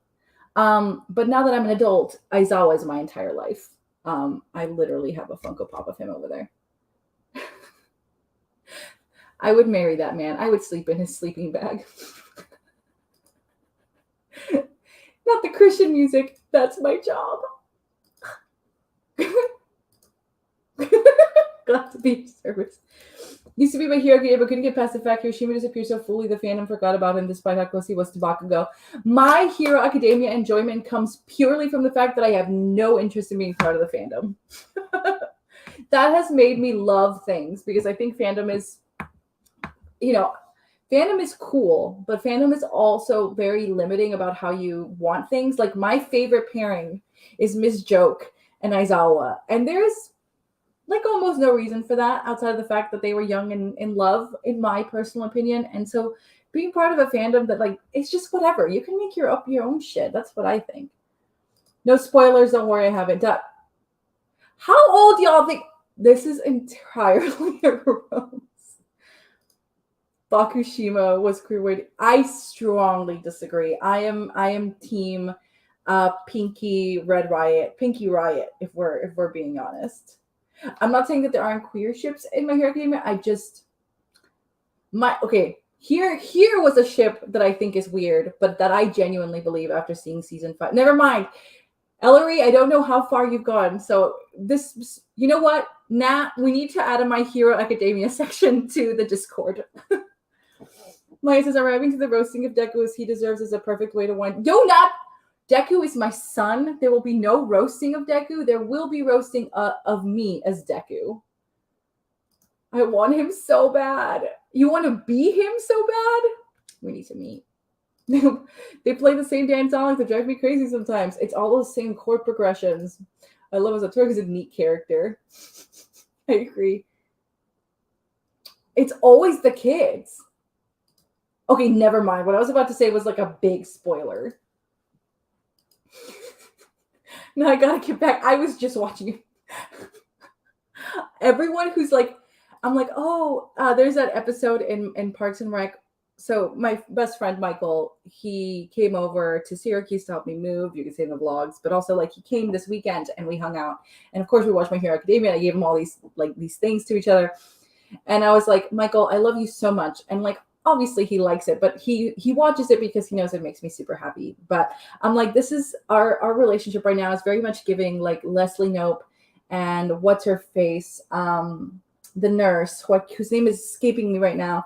But now that I'm an adult, Aizawa is my entire life. I literally have a Funko Pop of him over there. I would marry that man. I would sleep in his sleeping bag. Not the Christian music. That's my job. Glad to be of service. Used to be My Hero Academia, but couldn't get past the fact Hiroshima disappeared so fully the fandom forgot about him despite how close he was to Bakugo. My Hero Academia enjoyment comes purely from the fact that I have no interest in being part of the fandom. That has made me love things because I think fandom is, fandom is cool, but fandom is also very limiting about how you want things. Like, my favorite pairing is Miss Joke and Aizawa. And there's like almost no reason for that outside of the fact that they were young and in love, in my personal opinion. And so being part of a fandom that like, it's just whatever. You can make your own shit. That's what I think. No spoilers. Don't worry. I haven't done. How old y'all think? This is entirely a rose. Bakushima was queer. I strongly disagree. I am team Pinky Riot, if we're being honest. I'm not saying that there aren't queer ships in My Hero Academia. Here was a ship that I think is weird, but that I genuinely believe after seeing season 5. Never mind. Ellery, I don't know how far you've gone. So this, you know what? Nat, we need to add a My Hero Academia section to the Discord. Maya says, arriving to the roasting of Deku as he deserves is a perfect way to wind. No, not Deku is my son. There will be no roasting of Deku. There will be roasting of me as Deku. I want him so bad. You want to be him so bad? We need to meet. They play the same dance songs that drive me crazy sometimes. It's all those same chord progressions. I love him. Torg is a neat character. I agree. It's always the kids. Okay, never mind. What I was about to say was like a big spoiler. No, I gotta get back. I was just watching. Everyone who's like, I'm like, oh, there's that episode in Parks and Rec. So my best friend, Michael, he came over to Syracuse to help me move. You can see in the vlogs, but also like he came this weekend and we hung out. And of course we watched My Hero Academia. I gave him all these things to each other. And I was like, Michael, I love you so much. And like, obviously he likes it, but he watches it because he knows it makes me super happy. But I'm like, this is our relationship right now is very much giving like Leslie Knope and what's her face, the nurse, whose name is escaping me right now,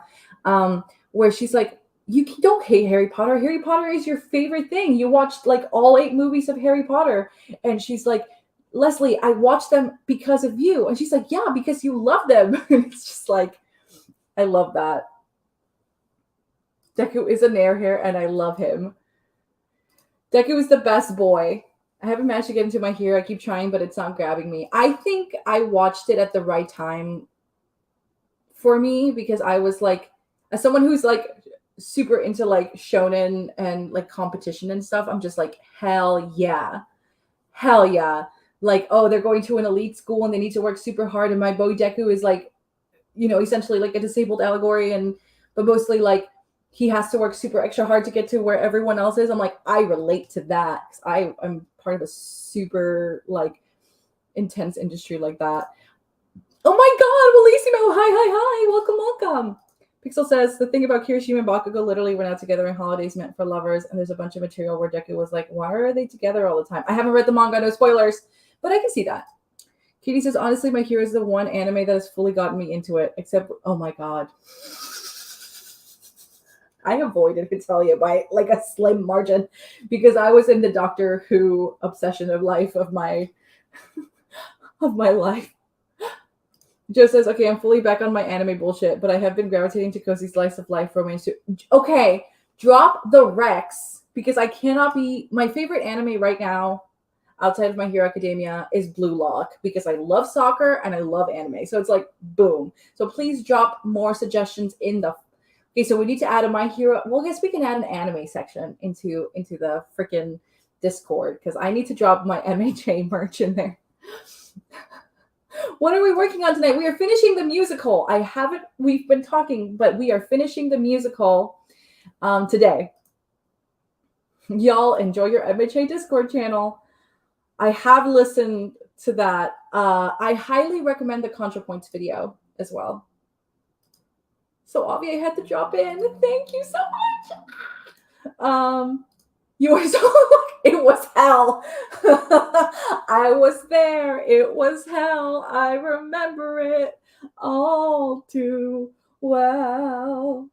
where she's like, you don't hate Harry Potter. Harry Potter is your favorite thing. You watched like all 8 movies of Harry Potter. And she's like, Leslie, I watched them because of you. And she's like, yeah, because you love them. It's just like, I love that. Deku is an airhair and I love him. Deku is the best boy. I haven't managed to get into My Hero. I keep trying, but it's not grabbing me. I think I watched it at the right time for me because I was like, as someone who's like super into like shonen and like competition and stuff, I'm just like, hell yeah. Hell yeah. Like, oh, they're going to an elite school and they need to work super hard. And my boy Deku is like, you know, essentially like a disabled allegory, but mostly like he has to work super extra hard to get to where everyone else is. I'm like, I relate to that because I'm part of a super like intense industry like that. Oh my God, Bellissimo! Hi! Welcome. Pixel says the thing about Kirishima and Bakugo literally went out together in Holidays Meant for Lovers, and there's a bunch of material where Deku was like, why are they together all the time? I haven't read the manga, no spoilers, but I can see that. Katie says, honestly, My Hero is the one anime that has fully gotten me into it, except, oh my God. I avoided Hetalia by like a slim margin because I was in the Doctor Who obsession of my life. Joe says, okay, I'm fully back on my anime bullshit, but I have been gravitating to cozy slice of life romance too. Okay, drop the Rex because I cannot be. My favorite anime right now outside of My Hero Academia is Blue Lock because I love soccer and I love anime. So it's like, boom. So please drop more suggestions in the. Okay, so we need to add a My Hero. Well, I guess we can add an anime section into the freaking Discord because I need to drop my MHA merch in there. What are we working on tonight? We are finishing the musical. We've been talking, but we are finishing the musical today. Y'all enjoy your MHA Discord channel. I have listened to that. I highly recommend the ContraPoints video as well. So Avi, I had to drop in. Thank you so much. You were so it was hell. I was there. It was hell. I remember it all too well.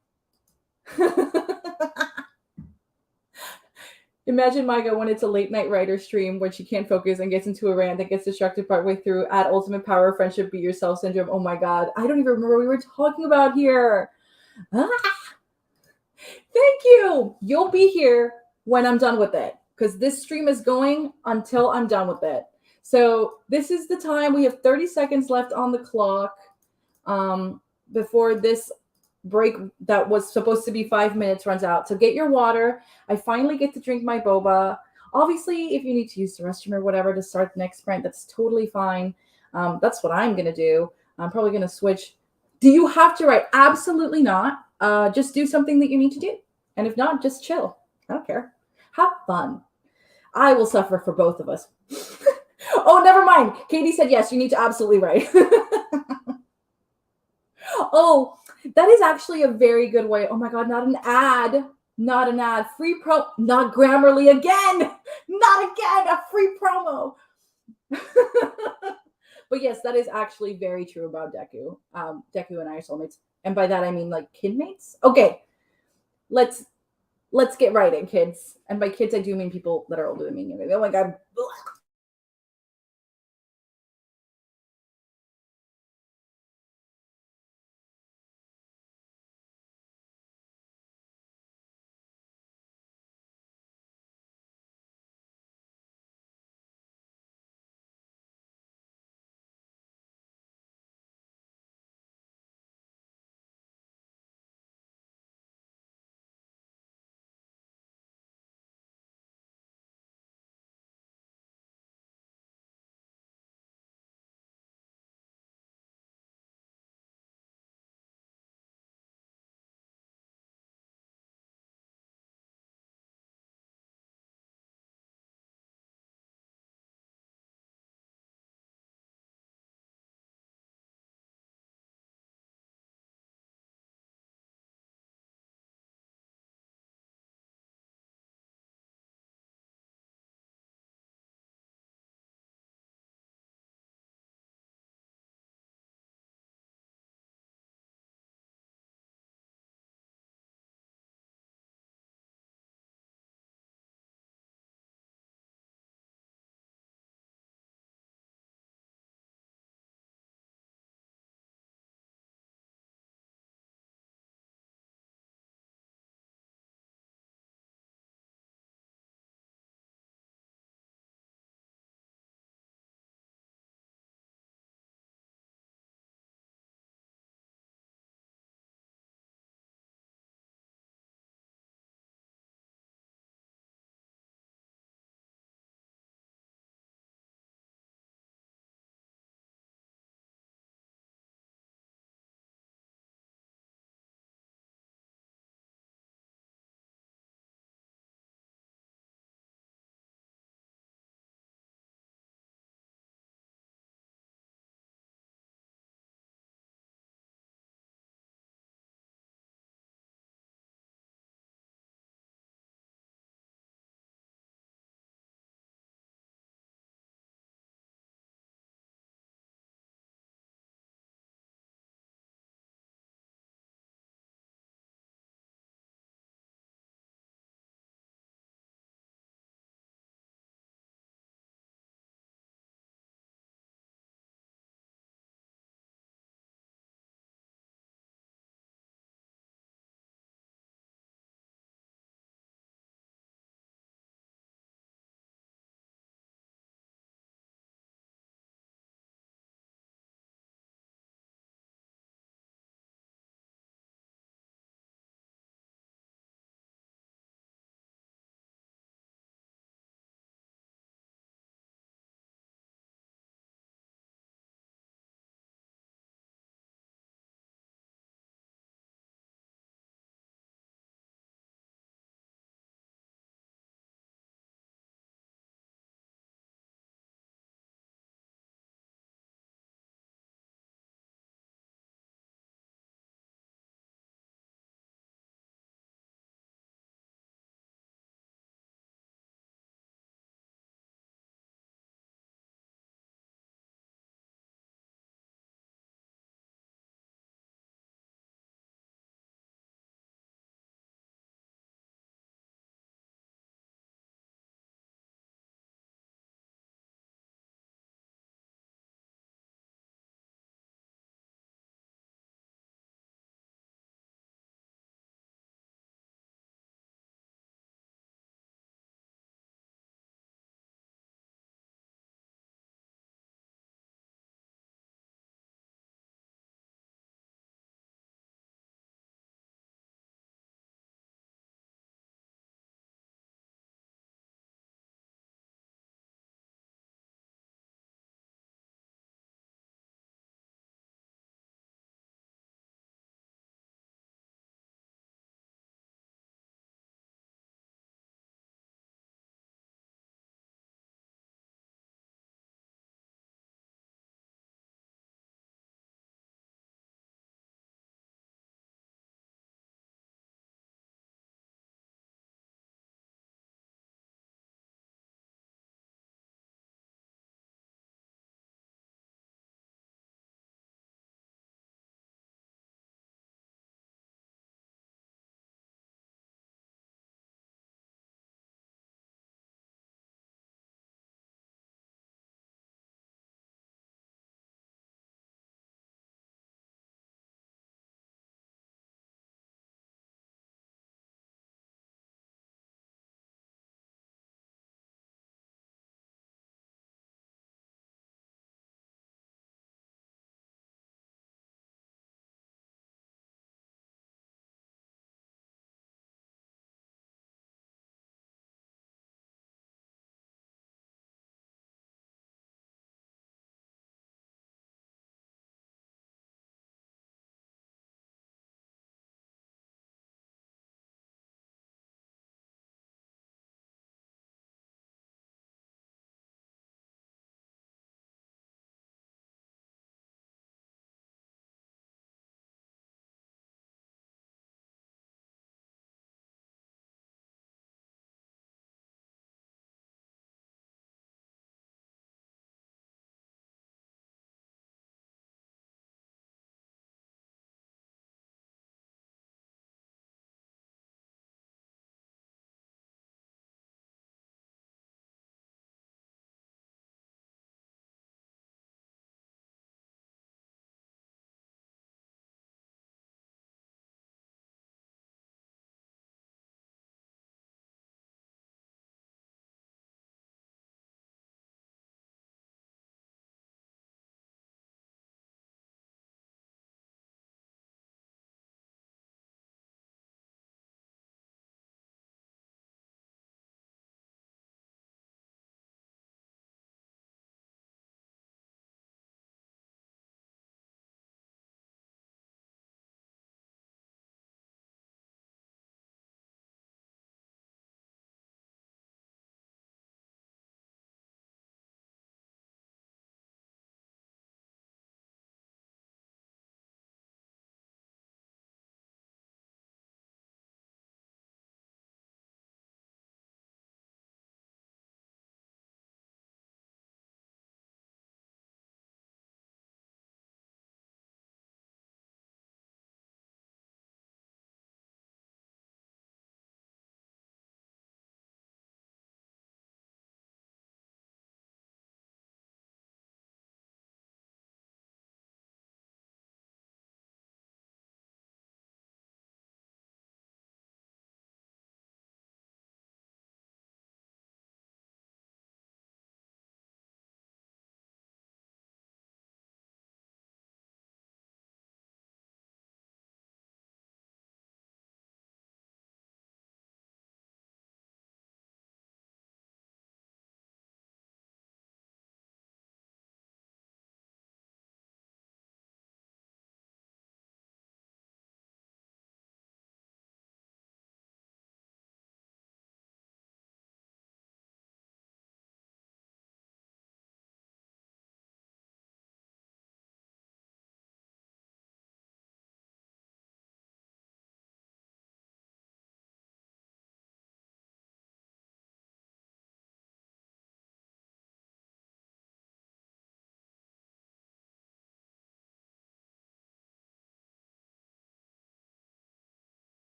Imagine Maiga when it's a late night writer stream where she can't focus and gets into a rant that gets distracted partway through. Add ultimate power, friendship, be yourself syndrome. Oh my God. I don't even remember what we were talking about here. Thank you. You'll be here when I'm done with it because this stream is going until I'm done with it. So this is the time. We have 30 seconds left on the clock before this break that was supposed to be 5 minutes runs out. So get your water. I finally get to drink my boba. Obviously, if you need to use the restroom or whatever to start the next sprint, that's totally fine. That's what I'm going to do. I'm probably going to switch. Do you have to write? Absolutely not. Just do something that you need to do. And if not, just chill. I don't care. Have fun. I will suffer for both of us. Oh, never mind. Katie said, yes, you need to absolutely write. Oh, That is actually a very good way. Oh my God, not an ad. Not an ad. Free pro, not Grammarly again. Not again. A free promo. But yes, that is actually very true about Deku. Deku and I are soulmates. And by that I mean like kidmates. Okay. Let's get right in, kids. And by kids I do mean people that are older than me. Oh my God.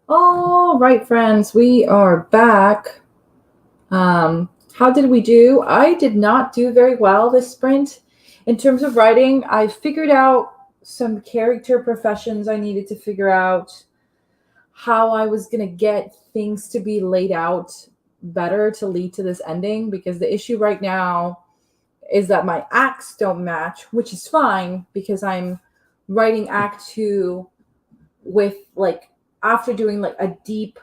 All right, friends, we are back. How did we do? I did not do very well this sprint. In terms of writing, I figured out some character professions I needed to figure out, how I was going to get things to be laid out better to lead to this ending, because the issue right now is that my acts don't match, which is fine because I'm writing act 2 with like after doing like a deep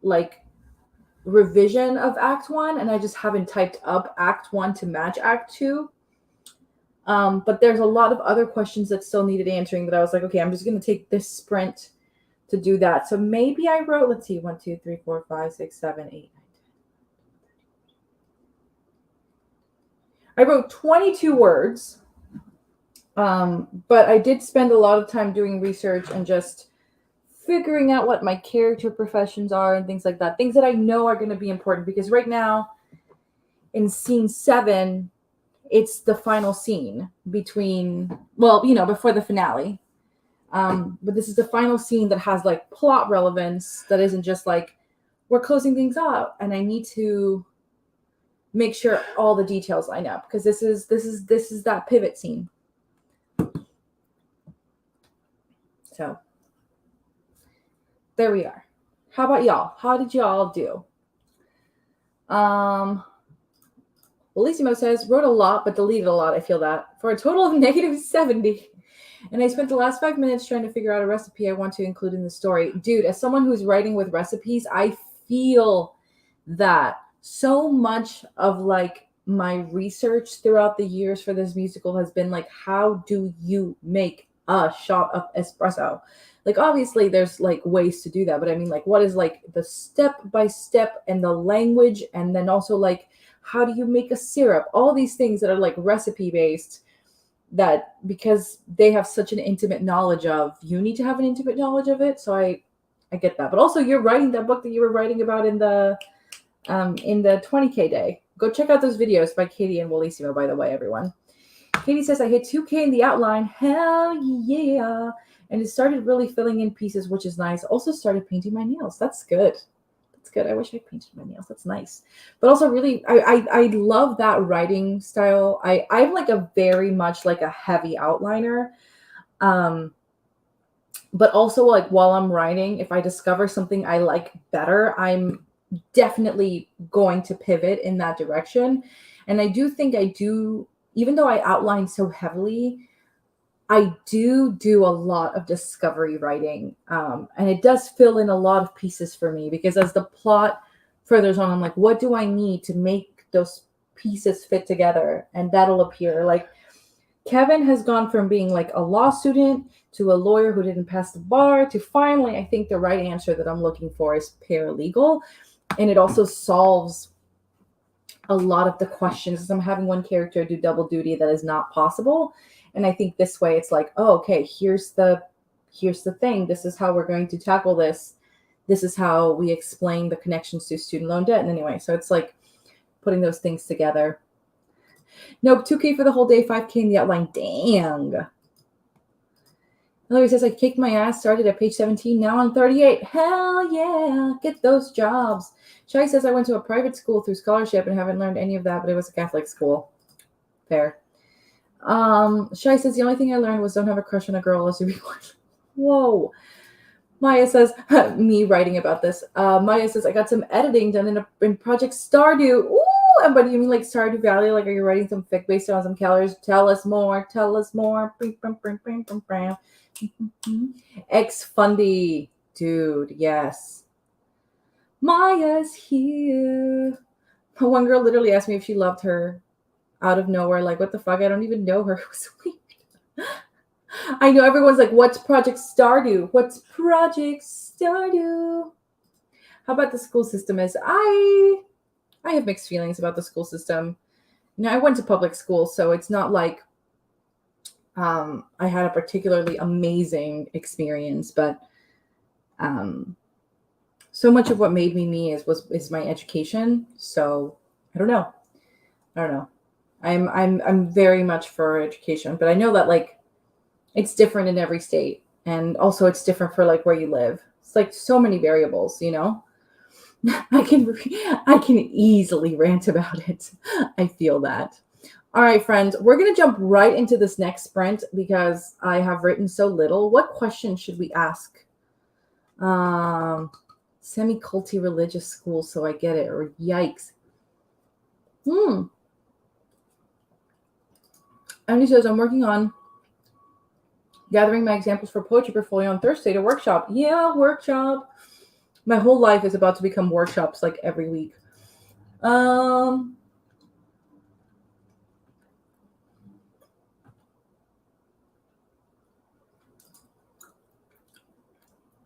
like revision of act 1, and I just haven't typed up act 1 to match act 2. But there's a lot of other questions that still needed answering that I was like, okay, I'm just going to take this sprint to do that. So maybe I wrote, let's see, 1, 2, 3, 4, 5, 6, 7, 8, 9, 10. I wrote 22 words. But I did spend a lot of time doing research and just figuring out what my character professions are and things like that. Things that I know are going to be important, because right now in scene 7, it's the final scene between, well, before the finale. But this is the final scene that has like plot relevance, that isn't just like we're closing things up, and I need to make sure all the details line up, because this is that pivot scene. So there we are. How about y'all? How did y'all do? Bellissimo says, wrote a lot but deleted a lot. I feel that. For a total of -70. And I spent the last 5 minutes trying to figure out a recipe I want to include in the story. Dude, as someone who's writing with recipes, I feel that so much of like my research throughout the years for this musical has been like, how do you make a shot of espresso? Like, obviously there's like ways to do that, but I mean, like, what is like the step by step and the language, and then also like, how do you make a syrup? All these things that are like recipe based, that because they have such an intimate knowledge of, you need to have an intimate knowledge of it. So I get that. But also, you're writing that book that you were writing about in the 20K day. Go check out those videos by Katie and Wallissimo, by the way, everyone. Katie says, I hit 2K in the outline. Hell yeah. And it started really filling in pieces, which is nice. Also started painting my nails. That's good. That's good. I wish I painted my nails. That's nice. But also really, I love that writing style. I'm like a very much like a heavy outliner. But also like while I'm writing, if I discover something I like better, I'm definitely going to pivot in that direction. And I do think I do, even though I outline so heavily, I do a lot of discovery writing. And it does fill in a lot of pieces for me, because as the plot furthers on, I'm like, what do I need to make those pieces fit together? And that'll appear. Like, Kevin has gone from being like a law student to a lawyer who didn't pass the bar to finally, I think the right answer that I'm looking for is paralegal. And it also solves a lot of the questions. I'm having one character do double duty that is not possible. And I think this way it's like, oh, okay, here's the thing. This is how we're going to tackle this. This is how we explain the connections to student loan debt. And anyway, so it's like putting those things together. Nope, 2K for the whole day, 5K in the outline. Dang. Hillary says, I kicked my ass, started at page 17, now on 38. Hell yeah, get those jobs. Shai says, I went to a private school through scholarship and haven't learned any of that, but it was a Catholic school. Fair. Shai says, the only thing I learned was don't have a crush on a girl unless you be one. Whoa. Maya says, me writing about this. Maya says, I got some editing done in Project Stardew. Ooh, but do you mean like Stardew Valley? Like, are you writing some fic based on some calories? Tell us more. Tell us more. X-Fundy. Dude, yes. Maya's here. One girl literally asked me if she loved her out of nowhere. Like, what the fuck? I don't even know her. It was weird. I know everyone's like, what's Project Stardew? What's Project Stardew? How about the school system is? I have mixed feelings about the school system. You know, I went to public school, so it's not like I had a particularly amazing experience, but so much of what made me me is my education. So I don't know. I'm very much for education, but I know that like it's different in every state, and also it's different for like where you live. It's like so many variables, you know? I can easily rant about it. I feel that. All right, friends, we're going to jump right into this next sprint because I have written so little. What question should we ask? Semi-culty religious school, so I get it, or yikes. Emily says, I'm working on gathering my examples for poetry portfolio on Thursday to workshop. Yeah, workshop. My whole life is about to become workshops like every week. Oh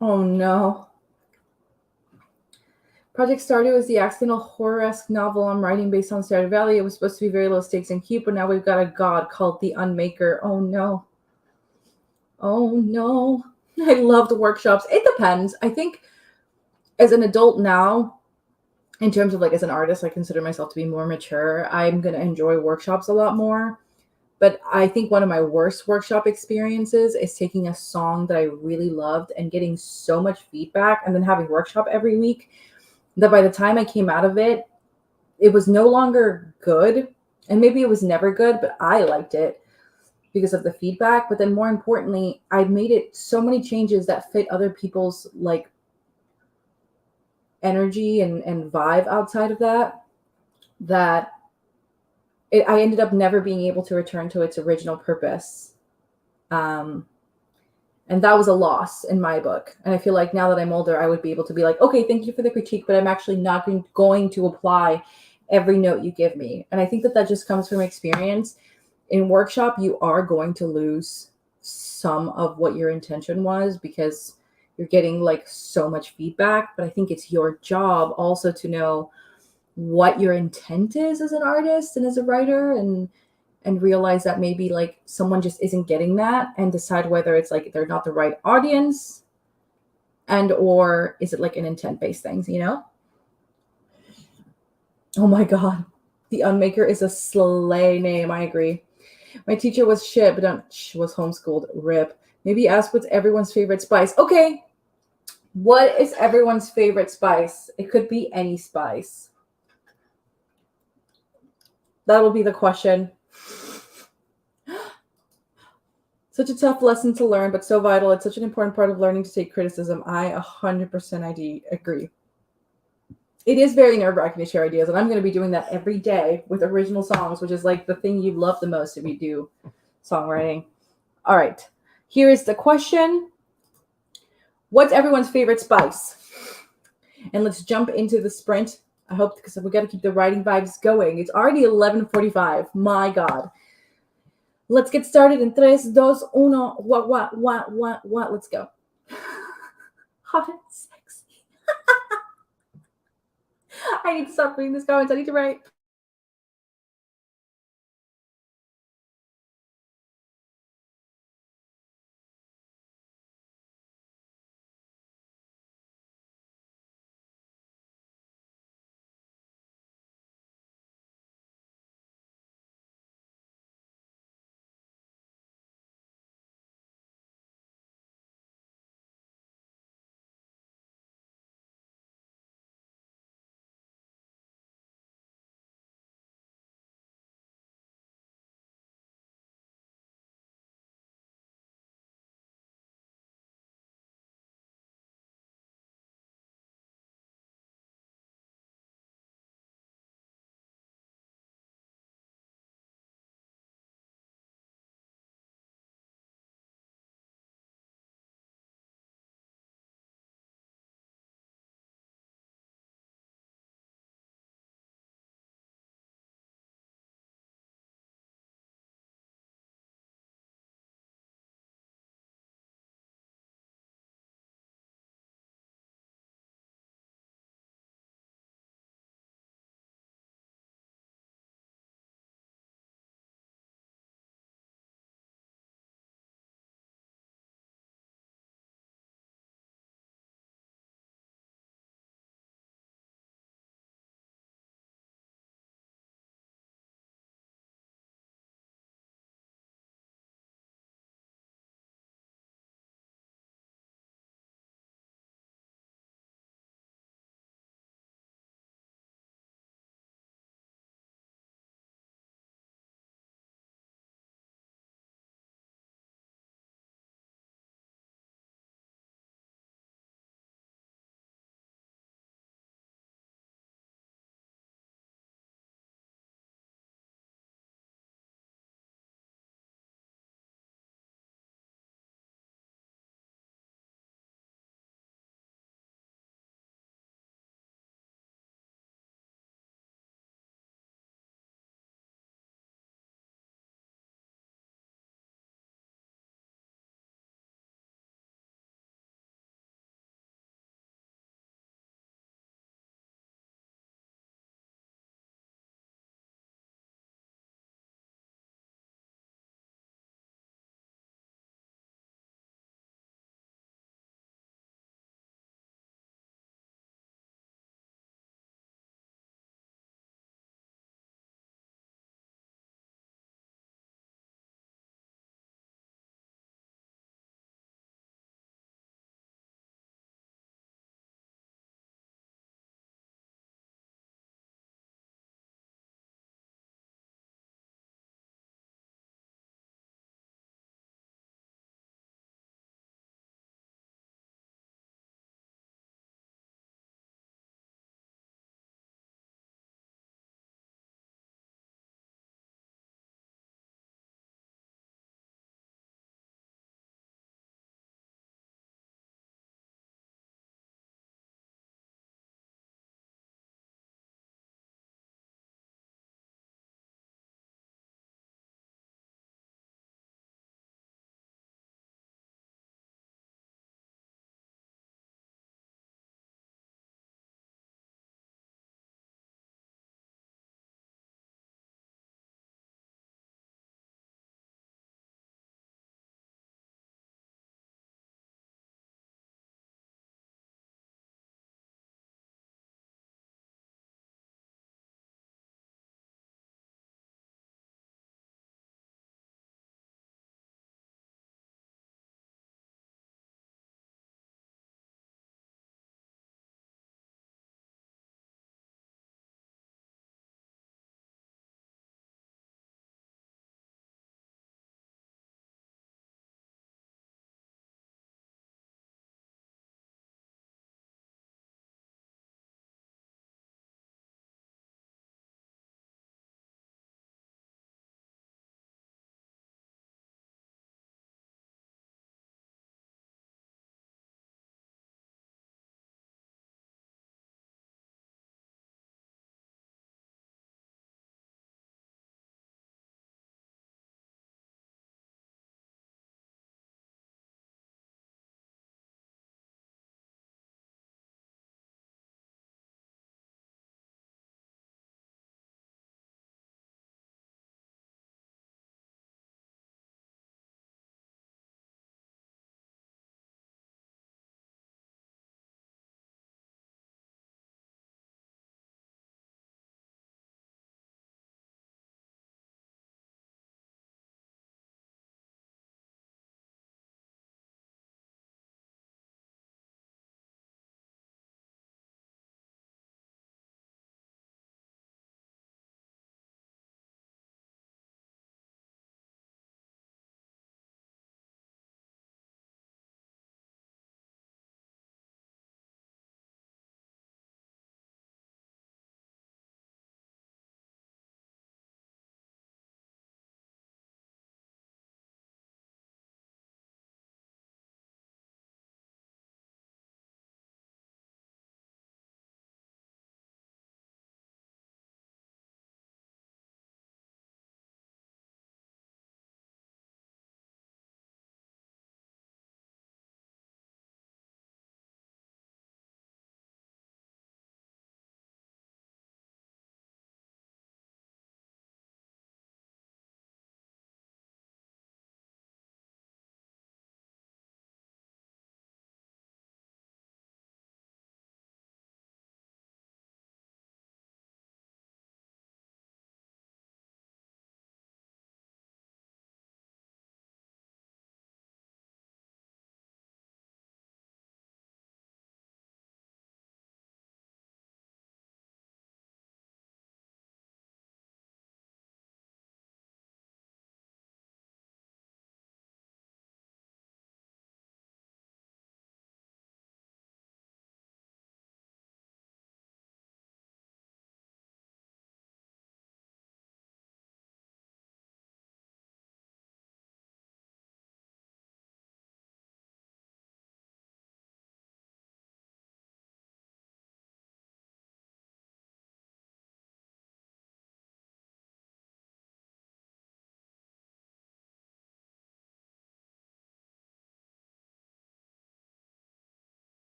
no. Project Stardew is the accidental horror-esque novel I'm writing based on Stardew Valley. It was supposed to be very low stakes and cute, but now we've got a god called the Unmaker. Oh no. Oh no. I love the workshops. It depends. I think as an adult now, in terms of like as an artist, I consider myself to be more mature. I'm going to enjoy workshops a lot more. But I think one of my worst workshop experiences is taking a song that I really loved and getting so much feedback and then having workshop every week that by the time I came out of it, it was no longer good. And maybe it was never good, but I liked it because of the feedback. But then more importantly, I made it so many changes that fit other people's like energy and vibe outside of that, that I ended up never being able to return to its original purpose. And that was a loss in my book. And I feel like now that I'm older, I would be able to be like, okay, thank you for the critique, but I'm actually not going to apply every note you give me. And I think that just comes from experience. In workshop, you are going to lose some of what your intention was because you're getting like so much feedback. But I think it's your job also to know what your intent is as an artist and as a writer, and realize that maybe like someone just isn't getting that, and decide whether it's like they're not the right audience, and or is it like an intent-based thing, you know? Oh my god, the Unmaker is a slay name. I agree. My teacher was shit, but she was homeschooled. Rip. Maybe ask what's everyone's favorite spice. Okay, what is everyone's favorite spice? It could be any spice. That will be the question. Such a tough lesson to learn, but so vital. It's such an important part of learning to take criticism. I 100% agree. It is very nerve-wracking to share ideas, and I'm going to be doing that every day with original songs, which is like the thing you love the most if you do songwriting. All right. Here is the question. What's everyone's favorite spice? And let's jump into the sprint. I hope, because we got to keep the writing vibes going. It's already 11:45. My God. Let's get started in 3, 2, 1. What? Let's go. Hot and sexy. I need to stop reading these comments. I need to write.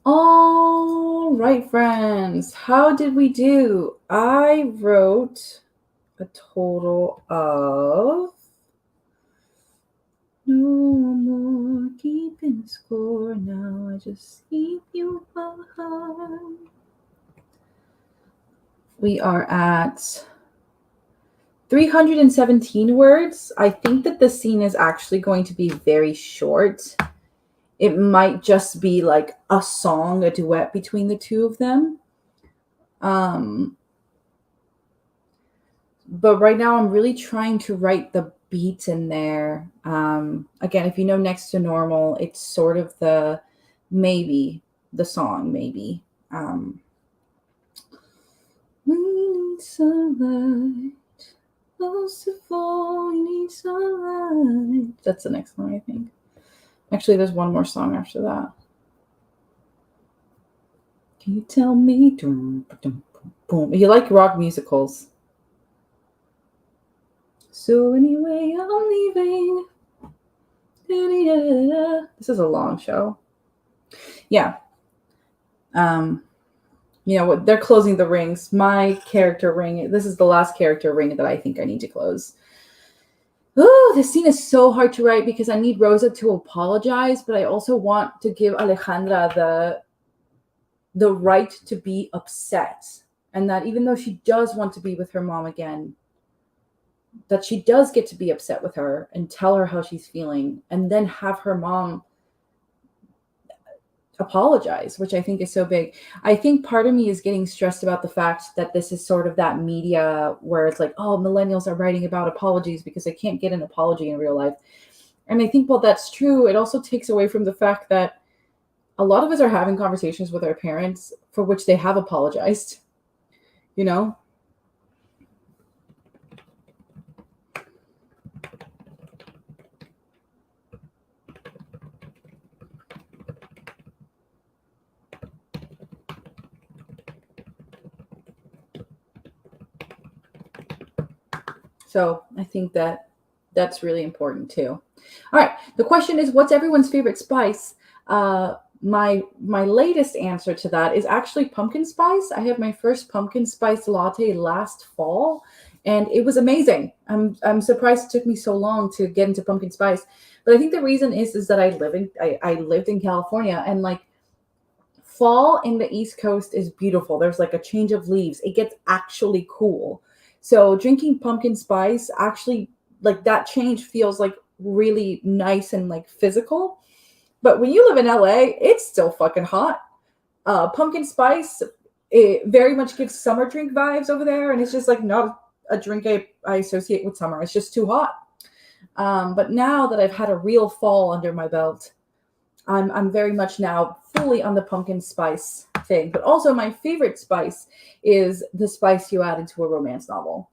All right, friends. How did we do? I wrote a total of no more keeping score. Now I just keep you behind. We are at 317 words. I think that the scene is actually going to be very short. It might just be like a song, a duet between the two of them. But right now I'm really trying to write the beat in there. Again, if you know Next to Normal, it's sort of the song, maybe. We need sunlight. Most of all, we need sunlight. That's the next one, I think. Actually, there's one more song after that. Can you tell me? Boom. You like rock musicals? So anyway, I'm leaving. This is a long show. Yeah. You know what? They're closing the rings. My character ring. This is the last character ring that I think I need to close. Oh, this scene is so hard to write because I need Rosa to apologize, but I also want to give Alejandra the right to be upset, and that even though she does want to be with her mom again, that she does get to be upset with her and tell her how she's feeling, and then have her mom apologize, which I think is so big. I think part of me is getting stressed about the fact that this is sort of that media where it's like, oh, millennials are writing about apologies because they can't get an apology in real life. And I think while that's true, it also takes away from the fact that a lot of us are having conversations with our parents for which they have apologized, you know? So I think that that's really important too. All right. The question is, what's everyone's favorite spice? My latest answer to that is actually pumpkin spice. I had my first pumpkin spice latte last fall, and it was amazing. I'm surprised it took me so long to get into pumpkin spice, but I think the reason is that I lived in California, and like fall in the East Coast is beautiful. There's like a change of leaves. It gets actually cool. So drinking pumpkin spice actually, like, that change feels like really nice and like physical. But when you live in LA, it's still fucking hot. Pumpkin spice, it very much gives summer drink vibes over there, and it's just like not a drink I associate with summer. It's just too hot. But now that I've had a real fall under my belt, I'm very much now fully on the pumpkin spice thing. But also my favorite spice is the spice you add into a romance novel.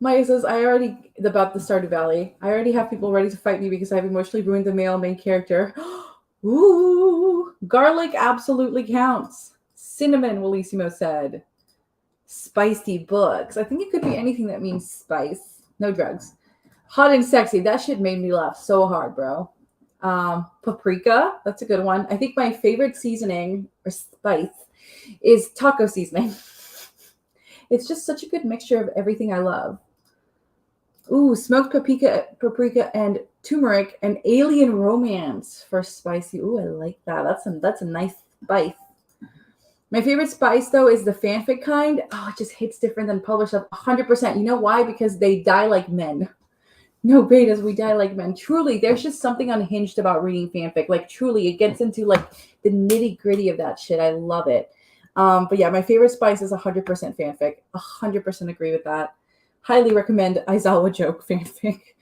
Maya says, about the Stardew Valley, I already have people ready to fight me because I've emotionally ruined the male main character. Ooh, garlic absolutely counts. Cinnamon, Willissimo said. Spicy books. I think it could be anything that means spice. No drugs. Hot and sexy. That shit made me laugh so hard, bro. Paprika. That's a good one. I think my favorite seasoning or spice is taco seasoning. It's just such a good mixture of everything I love. Ooh, smoked paprika and turmeric and alien romance for spicy. Ooh, I like that. That's a nice spice. My favorite spice, though, is the fanfic kind. Oh, it just hits different than published stuff. 100%. You know why? Because they die like men. No, betas, we die like men. Truly, there's just something unhinged about reading fanfic. Like, truly, it gets into, like, the nitty-gritty of that shit. I love it. But yeah, my favorite spice is 100% fanfic. 100% agree with that. Highly recommend Aizawa Joke fanfic.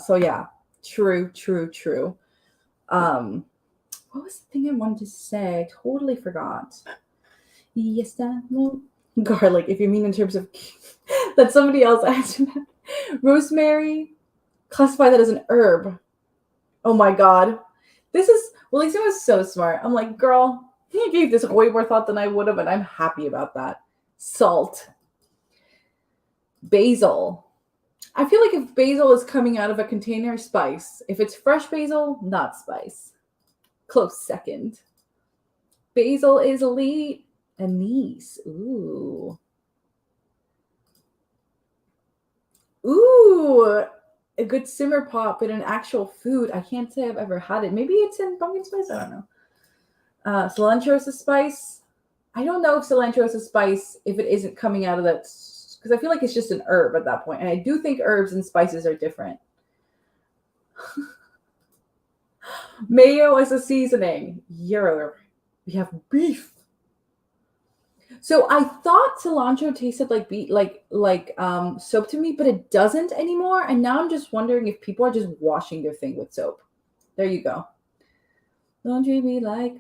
So yeah, true. What was the thing I wanted to say? I totally forgot. Yes, that garlic. If you mean in terms of that, somebody else answered that. Rosemary, classify that as an herb. Oh my god, Lisa was so smart. I'm like, girl, you gave this way more thought than I would have, and I'm happy about that. Salt, basil. I feel like if basil is coming out of a container, spice. If it's fresh basil, not spice. Close second. Basil is elite. Anise. Ooh. Ooh. A good simmer pot, but an actual food. I can't say I've ever had it. Maybe it's in pumpkin spice. I don't know. Cilantro is a spice. I don't know if cilantro is a spice if it isn't coming out of that, because I feel like it's just an herb at that point. And I do think herbs and spices are different. Mayo as a seasoning. We have beef. So I thought cilantro tasted like beef, like soap to me, but it doesn't anymore. And now I'm just wondering if people are just washing their thing with soap. There you go. Laundry be like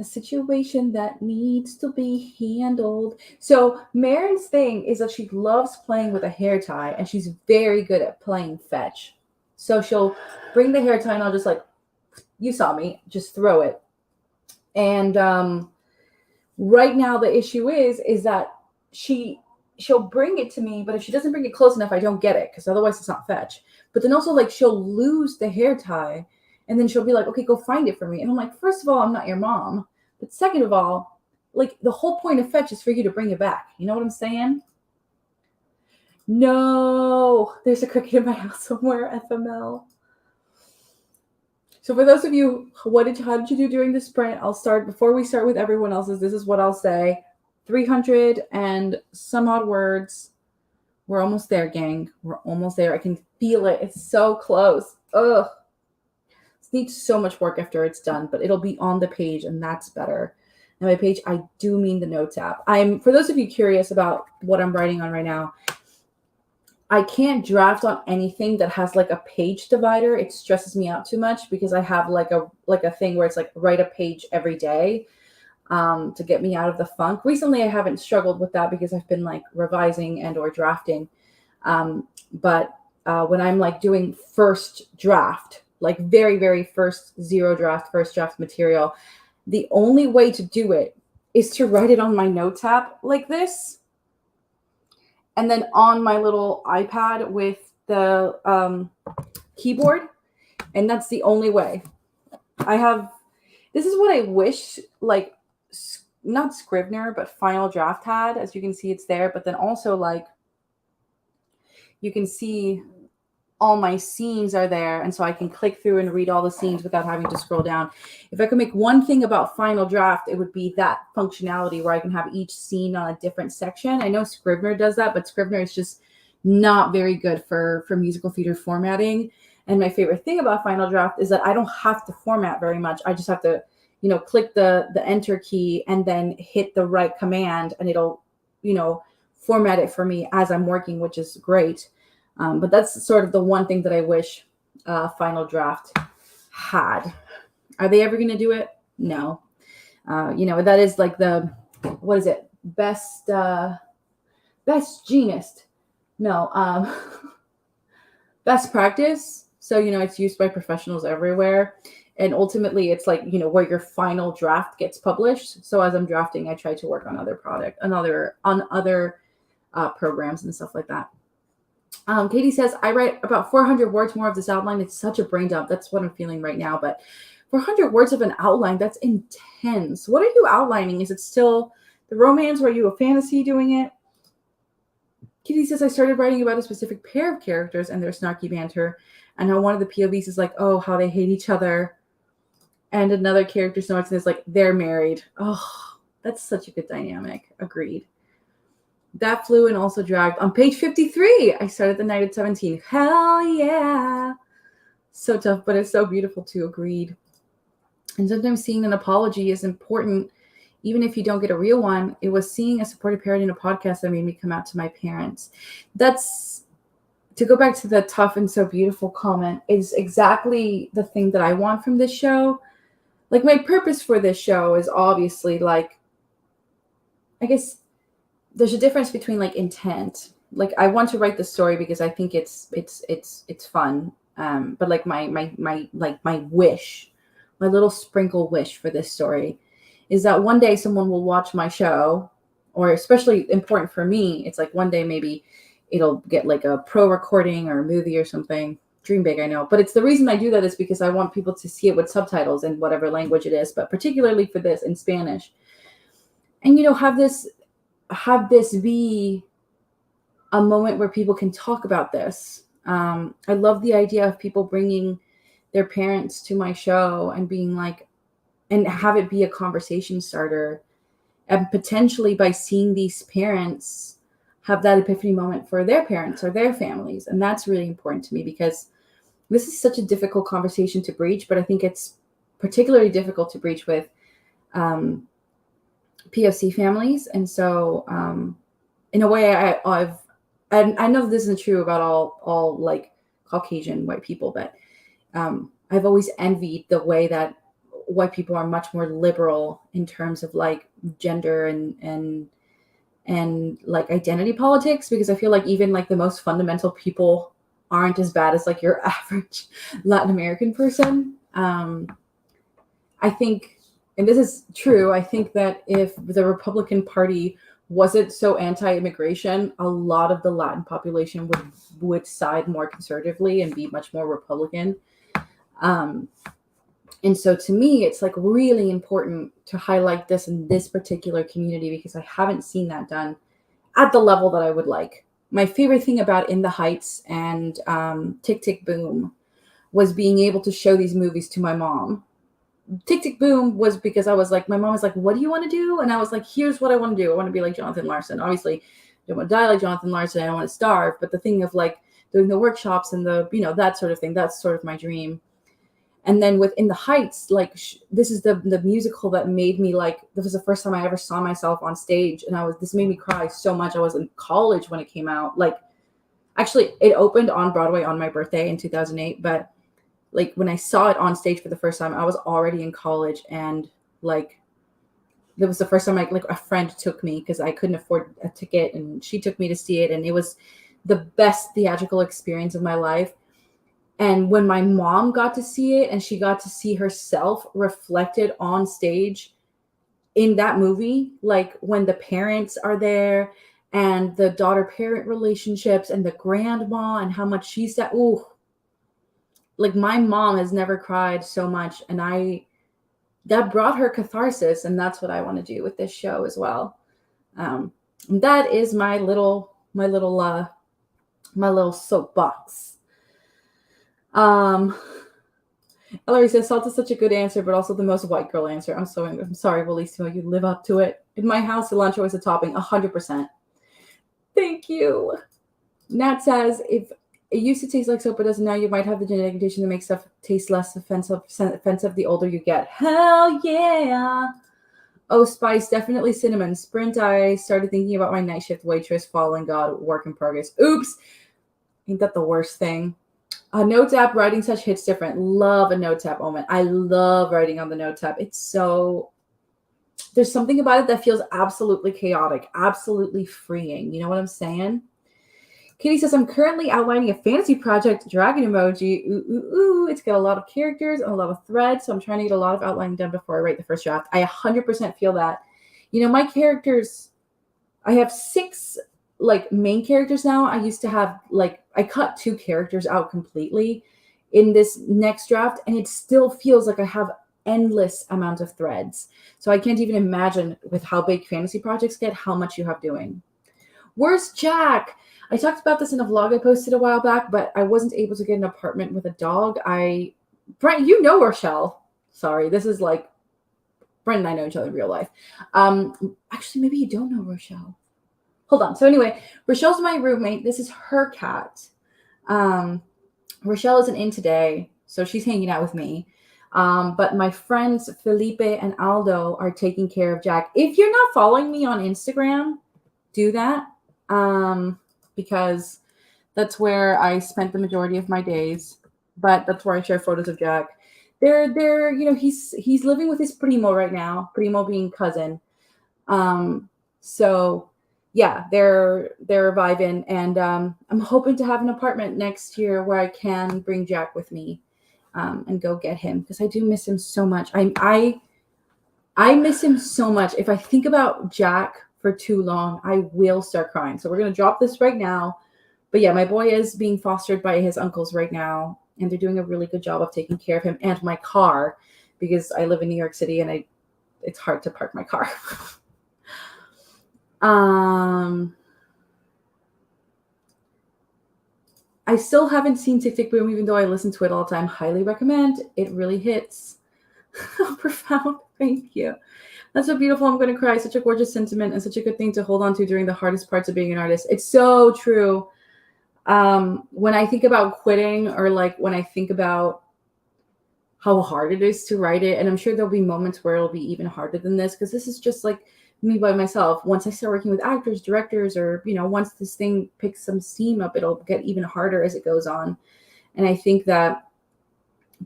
a situation that needs to be handled. So Marin's thing is that she loves playing with a hair tie, and she's very good at playing fetch. So she'll bring the hair tie, and I'll just like, you saw me, just throw it. And right now the issue is that she'll bring it to me, but if she doesn't bring it close enough, I don't get it, because otherwise it's not fetch. But then also, like, she'll lose the hair tie, and then she'll be like, okay, go find it for me. And I'm like, first of all, I'm not your mom. But second of all, like, the whole point of fetch is for you to bring it back. You know what I'm saying? No, there's a cricket in my house somewhere, FML. So for those of you, how did you do during the sprint? Before we start with everyone else's, this is what I'll say. 300 and some odd words. We're almost there, gang. We're almost there. I can feel it. It's so close. Ugh. This needs so much work after it's done, but it'll be on the page, and that's better. And by page, I do mean the notes app. For those of you curious about what I'm writing on right now, I can't draft on anything that has like a page divider. It stresses me out too much, because I have like a thing where it's like write a page every day to get me out of the funk. Recently, I haven't struggled with that because I've been like revising and or drafting. But when I'm like doing first draft, like very, very first draft material, the only way to do it is to write it on my notes app like this. And then on my little iPad with the keyboard. And that's the only way. This is what I wish, like, not Scrivener, but Final Draft had. As you can see, it's there. But then also, like, you can see all my scenes are there. And so I can click through and read all the scenes without having to scroll down. If I could make one thing about Final Draft, it would be that functionality where I can have each scene on a different section. I know Scrivener does that, but Scrivener is just not very good for musical theater formatting. And my favorite thing about Final Draft is that I don't have to format very much. I just have to, click the enter key and then hit the right command, and it'll, format it for me as I'm working, which is great. But that's sort of the one thing that I wish Final Draft had. Are they ever going to do it? No. That is like best genist. No. Best practice. So, it's used by professionals everywhere. And ultimately, it's like, where your final draft gets published. So as I'm drafting, I try to work on other programs and stuff like that. Katie says, I write about 400 words more of this outline. It's such a brain dump. That's what I'm feeling right now. But 400 words of an outline, that's intense. What are you outlining? Is it still the romance? Or are you a fantasy doing it? Katie says, I started writing about a specific pair of characters and their snarky banter. And how one of the POVs is like, oh, how they hate each other. And another character snorts and is like, they're married. Oh, that's such a good dynamic. Agreed. That flew and also dragged. On page 53, I started the night at 17. Hell yeah. So tough, but it's so beautiful too. Agreed. And sometimes seeing an apology is important, even if you don't get a real one. It was seeing a supportive parent in a podcast that made me come out to my parents. That's, to go back to the tough and so beautiful comment, is exactly the thing that I want from this show. Like, my purpose for this show is obviously, like, I guess there's a difference between like intent. Like, I want to write the story because I think it's fun. But like my wish, my little sprinkle wish for this story is that one day someone will watch my show, or especially important for me, it's like one day maybe it'll get like a pro recording or a movie or something. Dream big, I know. But it's the reason I do that is because I want people to see it with subtitles in whatever language it is, but particularly for this in Spanish. And, have this be a moment where people can talk about this. I love the idea of people bringing their parents to my show and being like, and have it be a conversation starter. And potentially by seeing these parents have that epiphany moment for their parents or their families. And that's really important to me because this is such a difficult conversation to breach, but I think it's particularly difficult to breach with POC families. And so in a way I know this isn't true about all like Caucasian white people, but I've always envied the way that white people are much more liberal in terms of like gender and like identity politics, because I feel like even like the most fundamental people aren't as bad as like your average Latin American person. I think, and this is true, I think that if the Republican Party wasn't so anti-immigration, a lot of the Latin population would side more conservatively and be much more Republican. And so to me, it's like really important to highlight this in this particular community because I haven't seen that done at the level that I would like. My favorite thing about In the Heights and Tick, Tick, Boom was being able to show these movies to my mom. Tick, Tick, Boom was because I was like, my mom was like, what do you want to do? And I was like, here's what I want to do. I want to be like Jonathan Larson. Obviously, I don't want to die like Jonathan Larson. I don't want to starve. But the thing of like doing the workshops and the, that sort of thing, that's sort of my dream. And then with In the Heights, like this is the musical that made me like, this was the first time I ever saw myself on stage. And this made me cry so much. I was in college when it came out. Like, actually, it opened on Broadway on my birthday in 2008. But like when I saw it on stage for the first time, I was already in college. And like, that was the first time like a friend took me because I couldn't afford a ticket. And she took me to see it. And it was the best theatrical experience of my life. And when my mom got to see it and she got to see herself reflected on stage in that movie, like when the parents are there and the daughter-parent relationships and the grandma and how much she said, ooh, like my mom has never cried so much. And that brought her catharsis. And that's what I want to do with this show as well. That is my little soapbox. Ellery says salt is such a good answer, but also the most white girl answer. I'm sorry, Bellissimo, you live up to it. In my house, cilantro is a topping, 100%. Thank you. Nat says if it used to taste like soap, but doesn't now, you might have the genetic condition that makes stuff taste less offensive the older you get. Hell yeah. Oh, spice, definitely cinnamon. Sprint, I started thinking about my night shift waitress, fallen god, work in progress. Oops. Ain't that the worst thing? A Notes app, writing such hits different. Love a Notes app moment. I love writing on the Notes app. It's so, there's something about it that feels absolutely chaotic, absolutely freeing. You know what I'm saying? Katie says, I'm currently outlining a fantasy project, dragon emoji. Ooh, ooh, ooh. It's got a lot of characters and a lot of threads, so I'm trying to get a lot of outlining done before I write the first draft. I 100% feel that. My characters, I have 6 like main characters now. I used to have I cut 2 characters out completely in this next draft, and it still feels like I have endless amount of threads. So I can't even imagine with how big fantasy projects get, how much you have doing. Where's Jack? I talked about this in a vlog I posted a while back, but I wasn't able to get an apartment with a dog. Brent, you know Rochelle. Sorry, this is like Brent and I know each other in real life. Actually, maybe you don't know Rochelle. Hold on. So anyway, Rochelle's my roommate. This is her cat. Rochelle isn't in today, so she's hanging out with me. But my friends Felipe and Aldo are taking care of Jack. If you're not following me on Instagram, do that. Because that's where I spent the majority of my days. But that's where I share photos of Jack. They're he's living with his primo right now. Primo being cousin. So yeah, they're vibing, and I'm hoping to have an apartment next year where I can bring Jack with me, and go get him because I do miss him so much. I miss him so much. If I think about Jack for too long, I will start crying. So we're gonna drop this right now. But yeah, my boy is being fostered by his uncles right now, and they're doing a really good job of taking care of him and my car, because I live in New York City and it's hard to park my car. I still haven't seen Tick Tick Boom, even though I listen to it all the time. Highly recommend. It really hits. How profound. Thank you. That's so beautiful. I'm going to cry. Such a gorgeous sentiment and such a good thing to hold on to during the hardest parts of being an artist. It's so true. When I think about quitting, or like when I think about how hard it is to write it, and I'm sure there'll be moments where it'll be even harder than this, because this is just like me by myself. Once I start working with actors, directors, or once this thing picks some steam up, it'll get even harder as it goes on. And I think that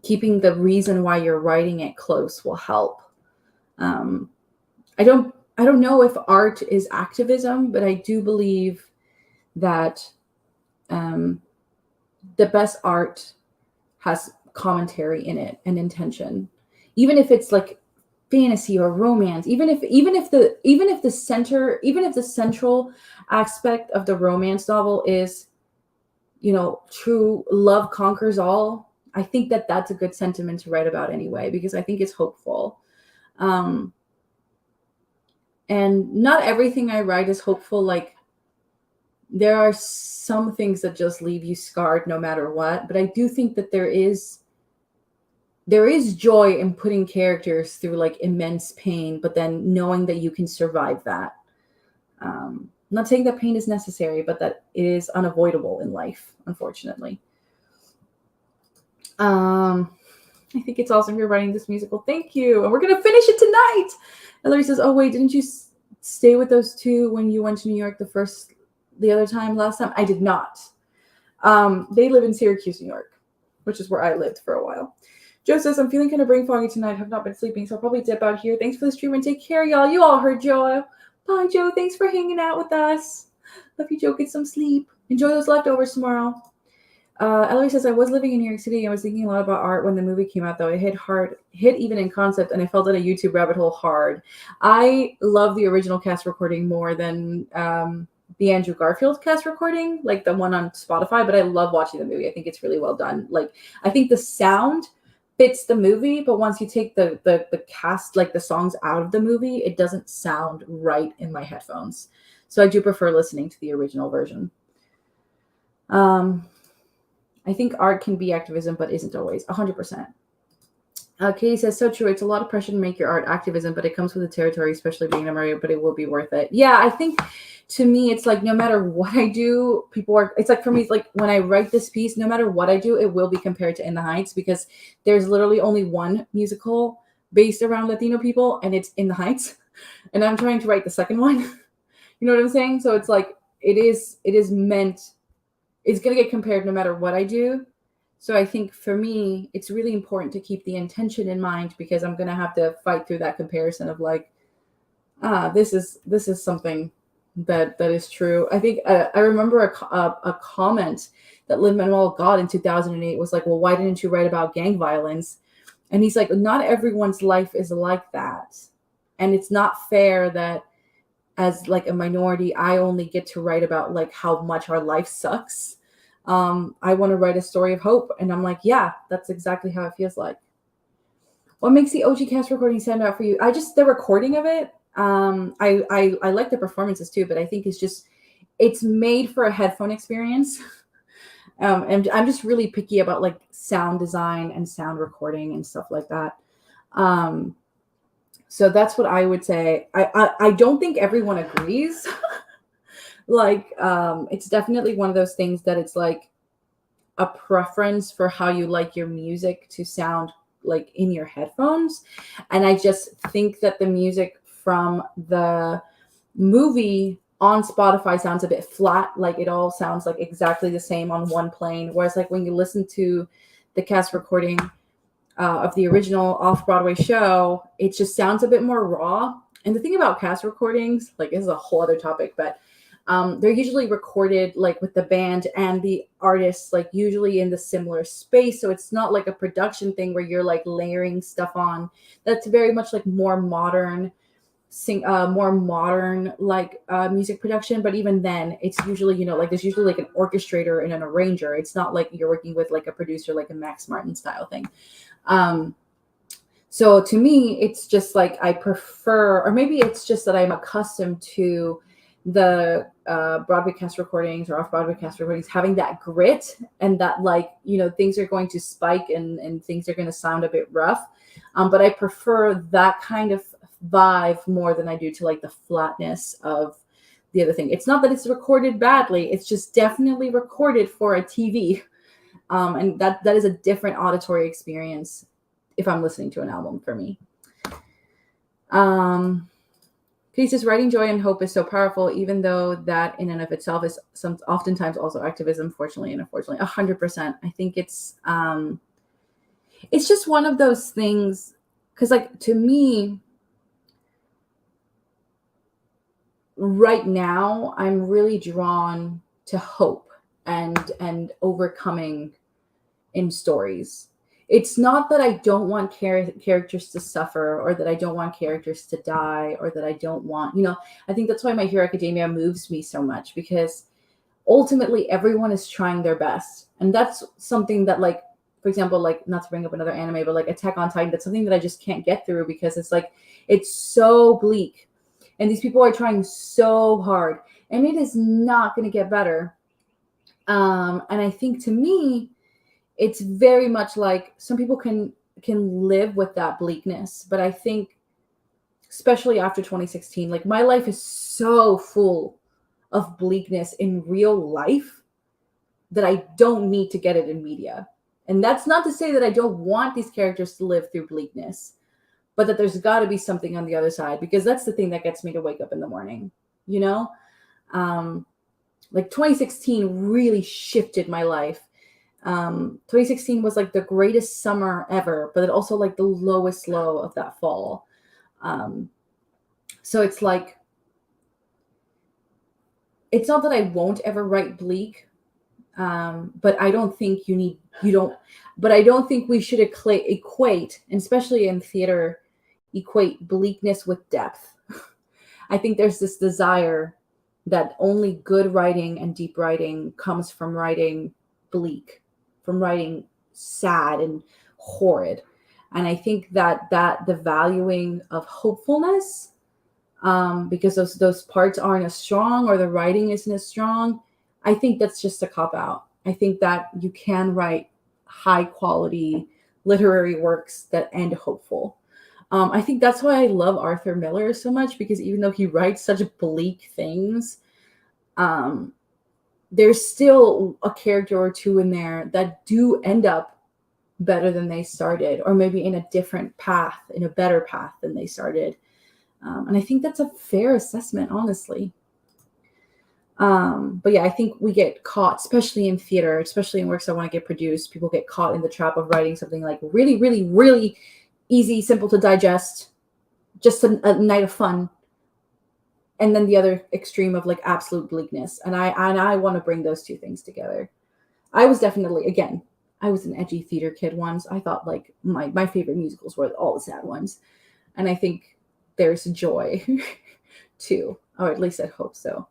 keeping the reason why you're writing it close will help. I don't know if art is activism, but I do believe that the best art has commentary in it and intention, even if it's like fantasy or romance, even if the central aspect of the romance novel is true love conquers all. I think that that's a good sentiment to write about anyway, because I think it's hopeful. And not everything I write is hopeful. Like, there are some things that just leave you scarred no matter what. But I do think that there is joy in putting characters through like immense pain, but then knowing that you can survive that. I'm not saying that pain is necessary, but that it is unavoidable in life, unfortunately. I think it's awesome you're writing this musical. Thank you. And we're going to finish it tonight. Ellery says, oh, wait, didn't you stay with those two when you went to New York the other time last time? I did not. They live in Syracuse, New York, which is where I lived for a while. Joe says, I'm feeling kind of brain foggy tonight. Have not been sleeping, so I'll probably dip out here. Thanks for the stream and take care, y'all. You all heard Joe. Bye, Joe. Thanks for hanging out with us. Love you, Joe. Get some sleep. Enjoy those leftovers tomorrow. Ellery says, I was living in New York City. I was thinking a lot about art when the movie came out, though. It hit even in concept, and I fell down a YouTube rabbit hole hard. I love the original cast recording more than the Andrew Garfield cast recording, like the one on Spotify, but I love watching the movie. I think it's really well done. Like, I think the sound fits the movie, but once you take the cast, like the songs out of the movie, it doesn't sound right in my headphones. So I do prefer listening to the original version. I think art can be activism, but isn't always. 100%. Katie says, so true. It's a lot of pressure to make your art activism, but it comes with the territory, especially being a Mario, but it will be worth it. Yeah, I think to me, it's like no matter what I do, it's like for me, it's like when I write this piece, no matter what I do, it will be compared to In the Heights, because there's literally only one musical based around Latino people, and it's In the Heights. And I'm trying to write the second one. You know what I'm saying? So it's like, it is meant, it's going to get compared no matter what I do. So I think for me, it's really important to keep the intention in mind, because I'm going to have to fight through that comparison of like, this is something that is true. I think I remember a comment that Lin-Manuel got in 2008 was like, well, why didn't you write about gang violence? And he's like, not everyone's life is like that. And it's not fair that as like a minority, I only get to write about like how much our life sucks. I want to write a story of hope. And I'm like, yeah, that's exactly how it feels like. What makes the OG cast recording stand out for you? The recording of it. I like the performances too, but I think it's made for a headphone experience. And I'm just really picky about like sound design and sound recording and stuff like that. So that's what I would say. I don't think everyone agrees. Like, it's definitely one of those things that it's like a preference for how you like your music to sound like in your headphones. And I just think that the music from the movie on Spotify sounds a bit flat. Like it all sounds like exactly the same on one plane. Whereas like when you listen to the cast recording of the original off-Broadway show, it just sounds a bit more raw. And the thing about cast recordings, like this is a whole other topic, but they're usually recorded like with the band and the artists, like usually in the similar space. So it's not like a production thing where you're like layering stuff on. That's very much like more modern more modern like music production, but even then it's usually, you know, like there's usually like an orchestrator and an arranger. It's not like you're working with like a producer, like a Max Martin style thing. So to me, it's just like I prefer, or maybe it's just that I'm accustomed to the Broadway cast recordings or off Broadway cast recordings having that grit and that, like, you know, things are going to spike and things are going to sound a bit rough. But I prefer that kind of vibe more than I do to like the flatness of the other thing. It's not that it's recorded badly, it's just definitely recorded for a TV. And that is a different auditory experience if I'm listening to an album for me. Pieces writing joy and hope is so powerful, even though that in and of itself is oftentimes also activism, fortunately and unfortunately. 100%. I think it's just one of those things, because like to me, right now, I'm really drawn to hope and overcoming in stories. It's not that I don't want characters to suffer or that I don't want characters to die or that I don't want, you know, I think that's why My Hero Academia moves me so much, because ultimately everyone is trying their best. And that's something that, like, for example, like, not to bring up another anime, but like Attack on Titan, that's something that I just can't get through because it's like, it's so bleak. And these people are trying so hard and it is not going to get better. And I think to me, it's very much like some people can live with that bleakness, but I think especially after 2016, like my life is so full of bleakness in real life that I don't need to get it in media. And that's not to say that I don't want these characters to live through bleakness, but that there's got to be something on the other side, because that's the thing that gets me to wake up in the morning, you know? Like 2016 really shifted my life. 2016 was like the greatest summer ever, but it also like the lowest low of that fall. So it's like, it's not that I won't ever write bleak, but I don't think but I don't think we should equate, and especially in theater, equate bleakness with depth. I think there's this desire that only good writing and deep writing comes from writing bleak, from writing sad and horrid. And I think that the valuing of hopefulness, because those parts aren't as strong or the writing isn't as strong, I think that's just a cop out. I think that you can write high quality literary works that end hopeful. I think that's why I love Arthur Miller so much, because even though he writes such bleak things, there's still a character or two in there that do end up better than they started, or maybe in a different path, in a better path than they started. And I think that's a fair assessment, honestly. But yeah, I think we get caught, especially in theater, especially in works that want to get produced, people get caught in the trap of writing something like really, really, really easy, simple to digest, just a night of fun. And then the other extreme of like absolute bleakness. And I want to bring those two things together. I was definitely, again, I was an edgy theater kid once. I thought like my favorite musicals were all the sad ones. And I think there's joy too, or at least I hope so.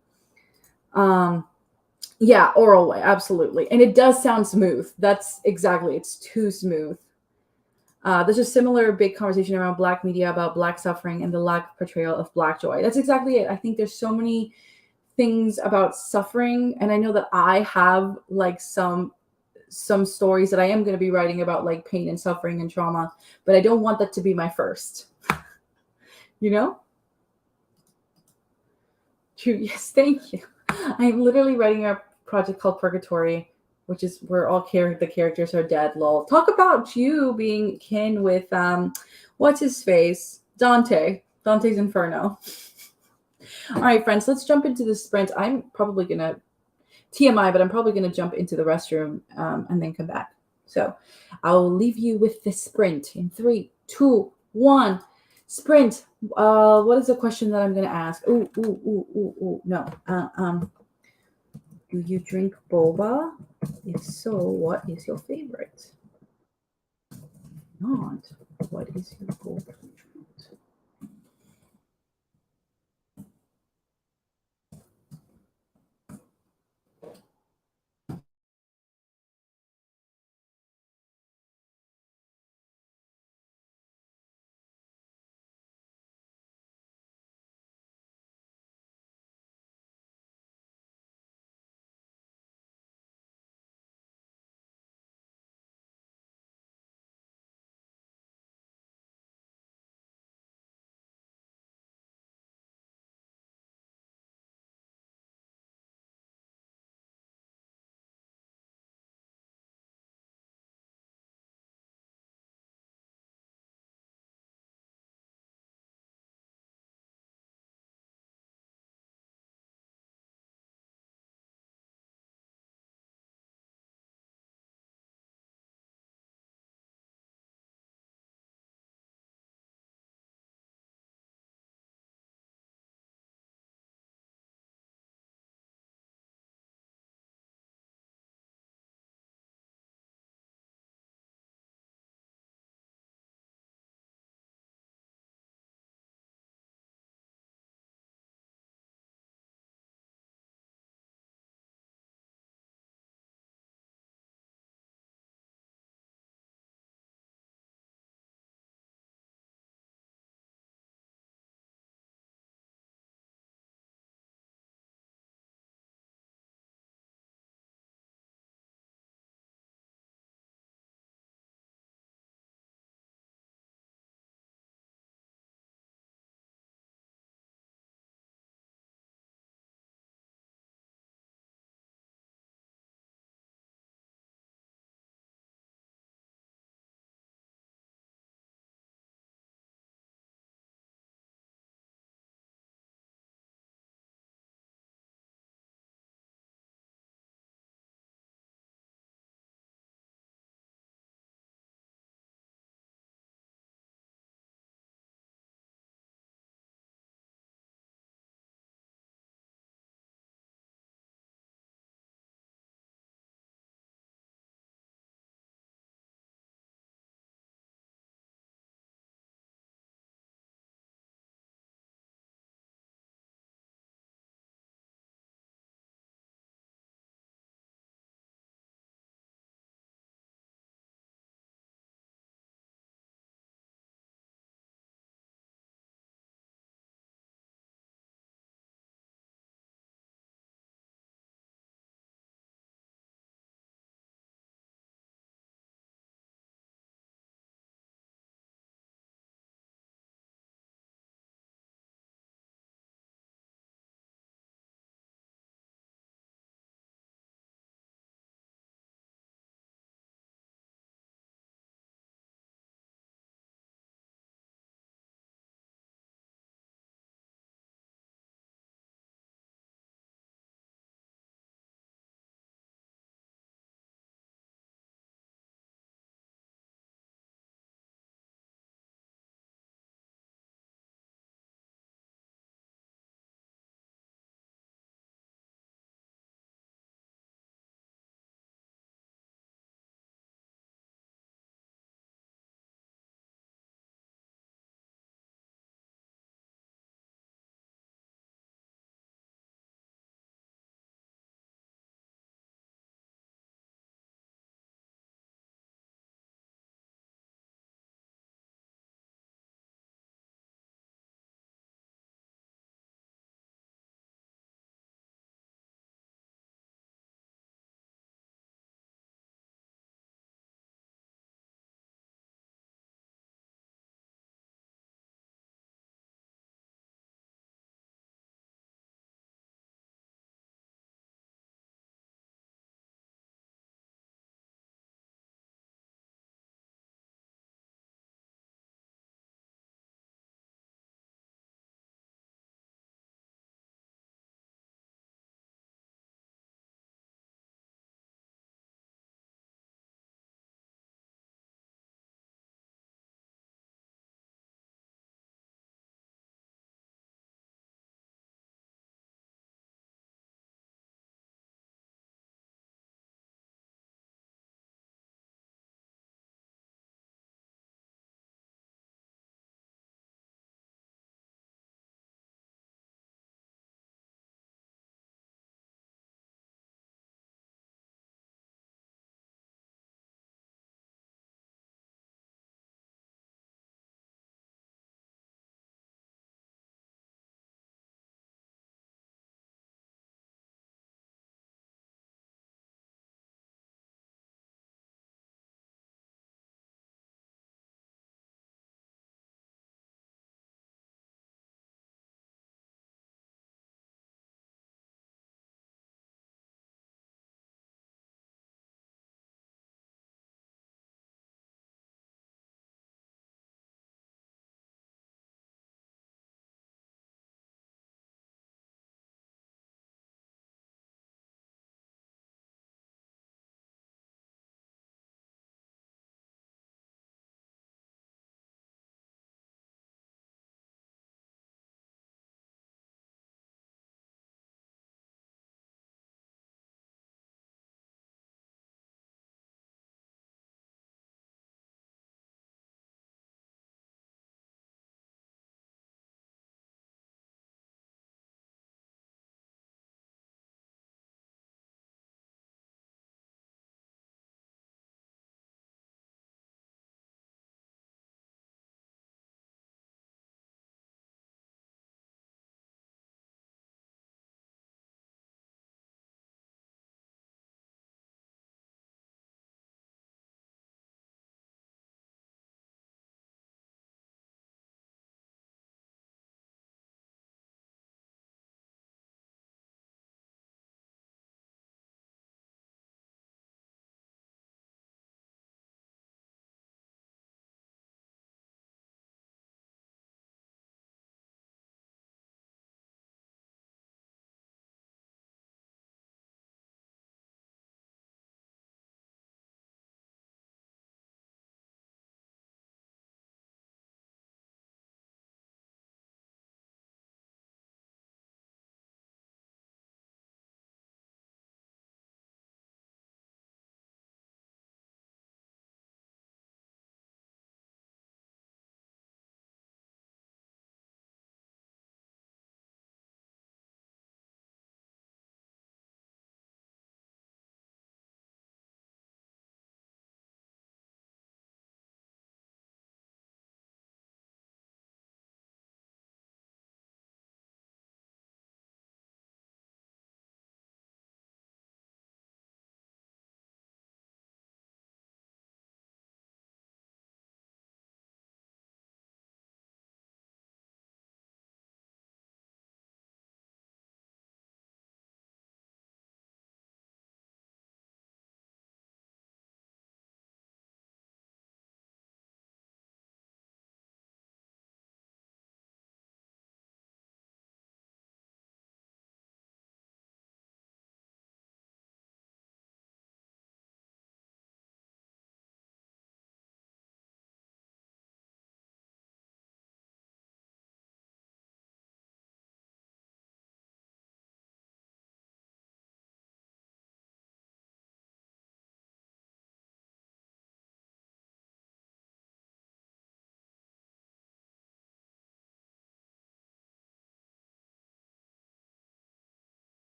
Yeah, oral way, absolutely. And it does sound smooth. That's exactly, it's too smooth. There's a similar big conversation around Black media about Black suffering and the lack of portrayal of Black joy. That's exactly it. I think there's so many things about suffering, and I know that I have like some stories that I am going to be writing about, like pain and suffering and trauma, but I don't want that to be my first. You know? True. Yes, thank you. I'm literally writing a project called Purgatory, which is where all the characters are dead. Lol. Talk about you being kin with what's his face? Dante's Inferno. All right, friends, let's jump into the sprint. I'm probably gonna TMI, but I'm probably gonna jump into the restroom and then come back. So I'll leave you with the sprint in 3, 2, 1. Sprint. What is the question that I'm gonna ask? Ooh. No. Do you drink boba? If so, what is your favorite? Not. What is your go-to?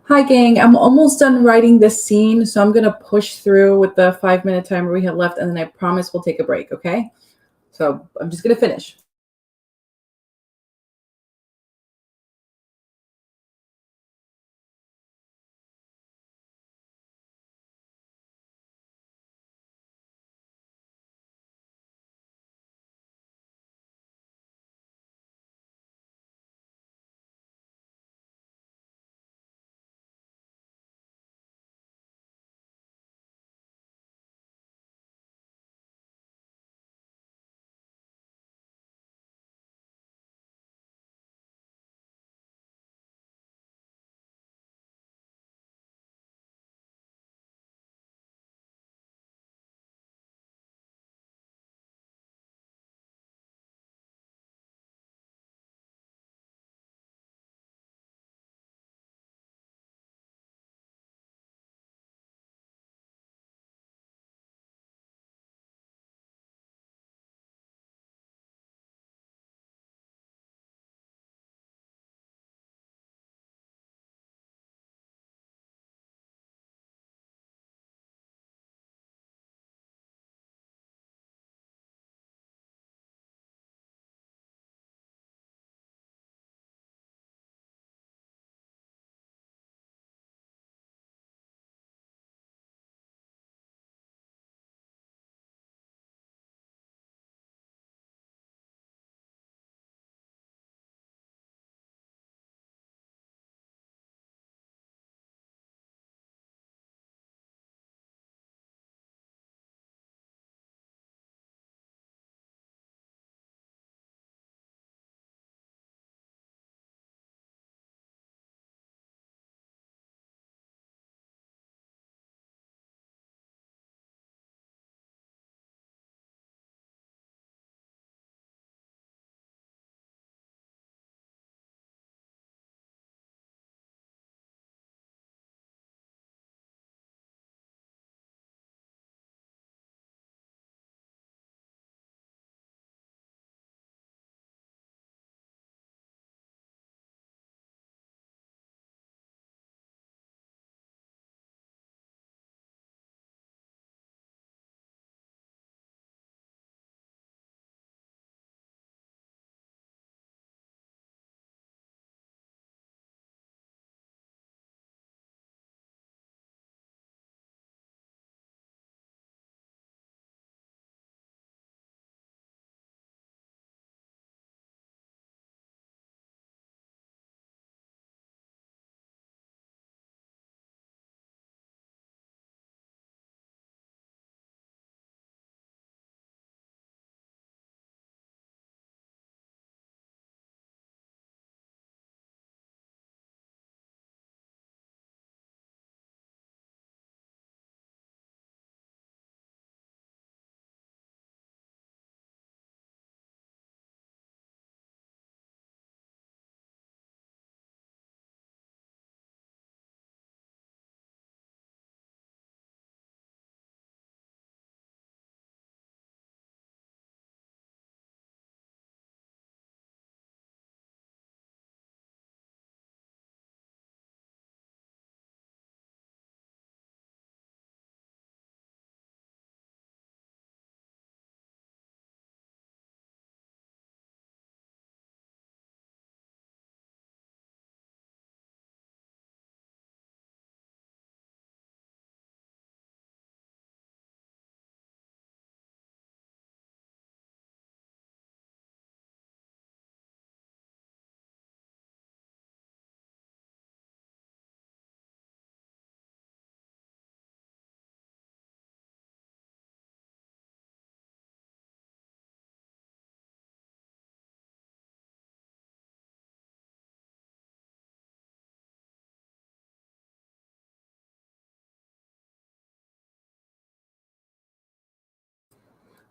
Hi, gang. I'm almost done writing this scene, so I'm gonna push through with the 5 minute timer we have left, and then I promise we'll take a break, okay? So I'm just gonna finish.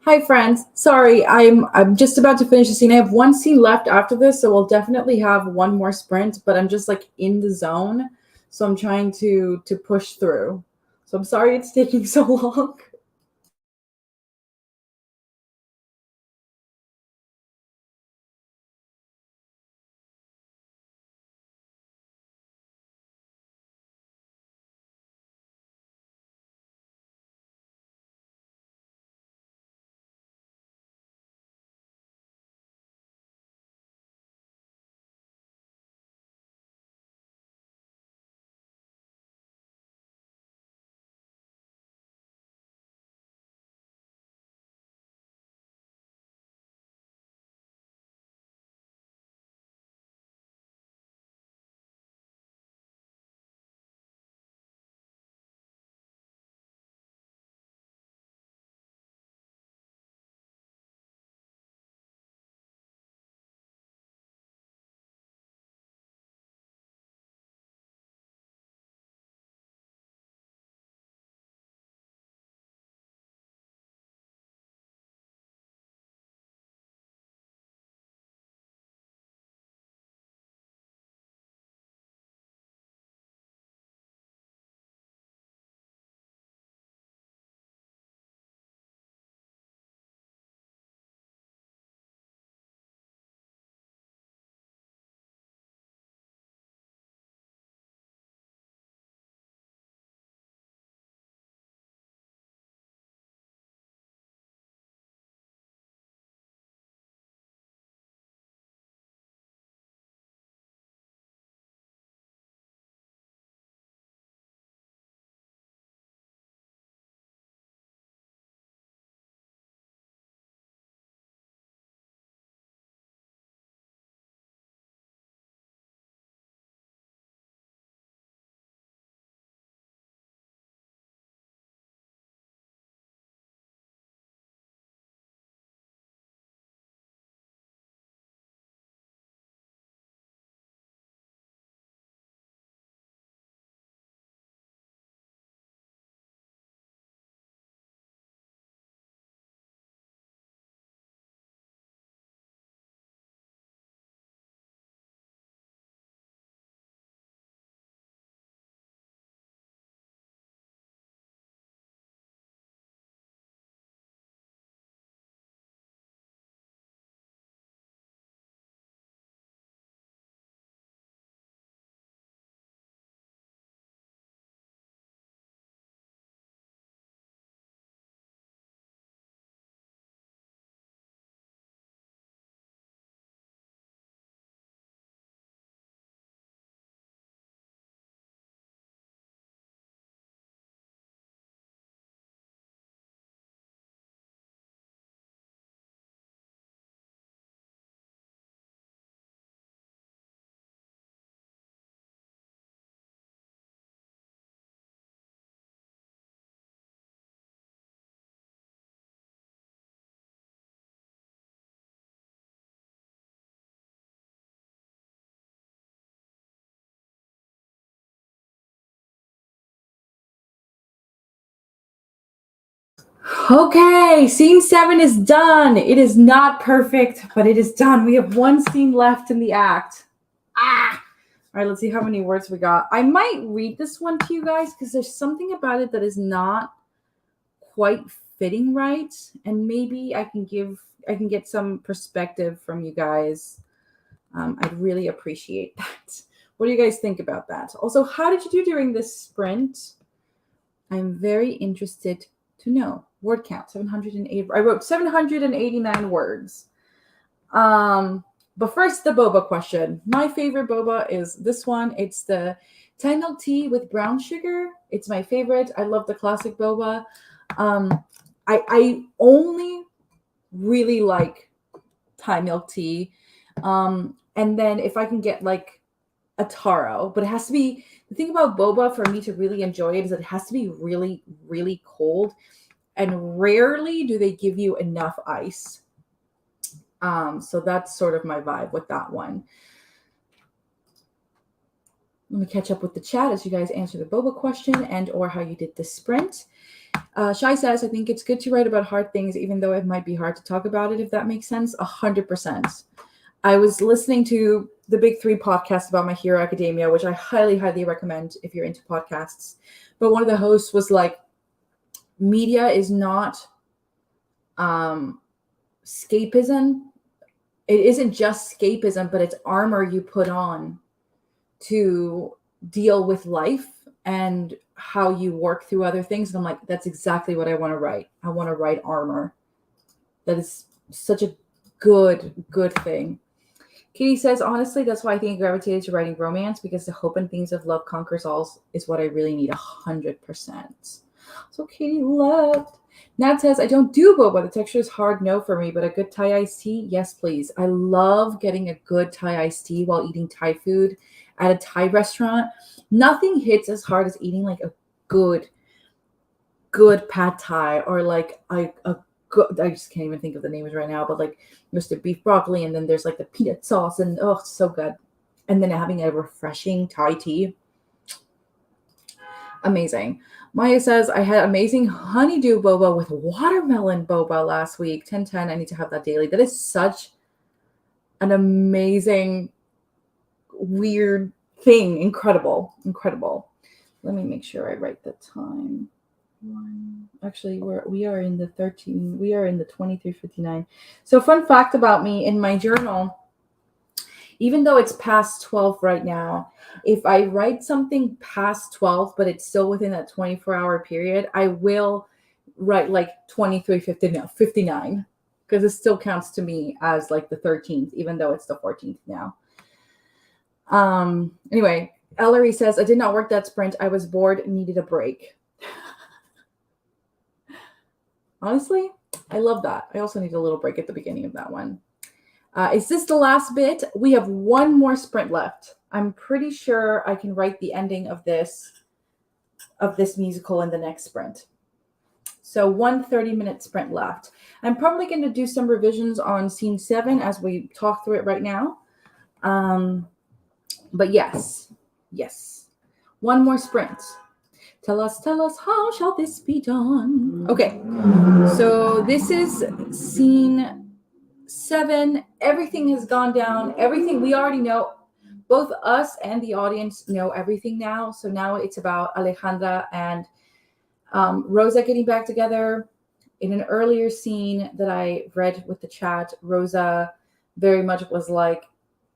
Hi, friends. Sorry, I'm just about to finish the scene. I have one scene left after this, so we'll definitely have one more sprint. But I'm just like in the zone, so I'm trying to push through. So I'm sorry it's taking so long. Okay, scene 7 is done. It is not perfect, but it is done. We have one scene left in the act. All right, let's see how many words we got. I might read this one to you guys because there's something about it that is not quite fitting right, and maybe I can get some perspective from you guys. I'd really appreciate that. What do you guys think about that? Also, how did you do during this sprint? I'm very interested to know. Word count 708. I wrote 789 words. But first, the boba question. My favorite boba is this one. It's the Thai milk tea with brown sugar. It's my favorite. I love the classic boba. I only really like Thai milk tea. And then if I can get like a taro, but it has to be, the thing about boba for me to really enjoy it is it has to be really, really cold. And rarely do they give you enough ice. So that's sort of my vibe with that one. Let me catch up with the chat as you guys answer the boba question and or how you did the sprint. Shai says, I think it's good to write about hard things, even though it might be hard to talk about it, if that makes sense. 100%. I was listening to the Big Three podcast about My Hero Academia, which I highly, highly recommend if you're into podcasts. But one of the hosts was like, media is not escapism. It isn't just escapism, but it's armor you put on to deal with life and how you work through other things. And I'm like, that's exactly what I want to write. I want to write armor. That is such a good thing. Katie says, honestly, that's why I think I gravitated to writing romance, because the hope and things of love conquers all is what I really need 100%. So Katie left. Nat says, I don't do boba. The texture is hard no for me, but a good Thai iced tea, yes, please. I love getting a good Thai iced tea while eating Thai food at a Thai restaurant. Nothing hits as hard as eating like a good pad Thai, or like a good, I just can't even think of the names right now, but like there's the beef broccoli and then there's like the peanut sauce and oh, so good. And then having a refreshing Thai tea. Amazing. Maya says, I had amazing honeydew boba with watermelon boba last week. 10/10. I need to have that daily. That is such an amazing, weird thing. Incredible. Let me make sure I write the time. Actually, we are in the 23:59. So fun fact about me, in my journal, even though it's past 12 right now, if I write something past 12, but it's still within that 24-hour period, I will write like 23:59, because it still counts to me as like the 13th, even though it's the 14th now. Anyway, Ellery says, I did not work that sprint. I was bored and needed a break. Honestly, I love that. I also need a little break at the beginning of that one. Is this the last bit? We have one more sprint left. I'm pretty sure I can write the ending of this musical in the next sprint. So 1 30-minute sprint left. I'm probably going to do some revisions on scene 7 as we talk through it right now. But yes. One more sprint. Tell us, how shall this be done? Okay, so this is scene 7. Everything has gone down. Everything we already know. Both us and the audience know everything now. So now it's about Alejandra and Rosa getting back together. In an earlier scene that I read with the chat, Rosa very much was like,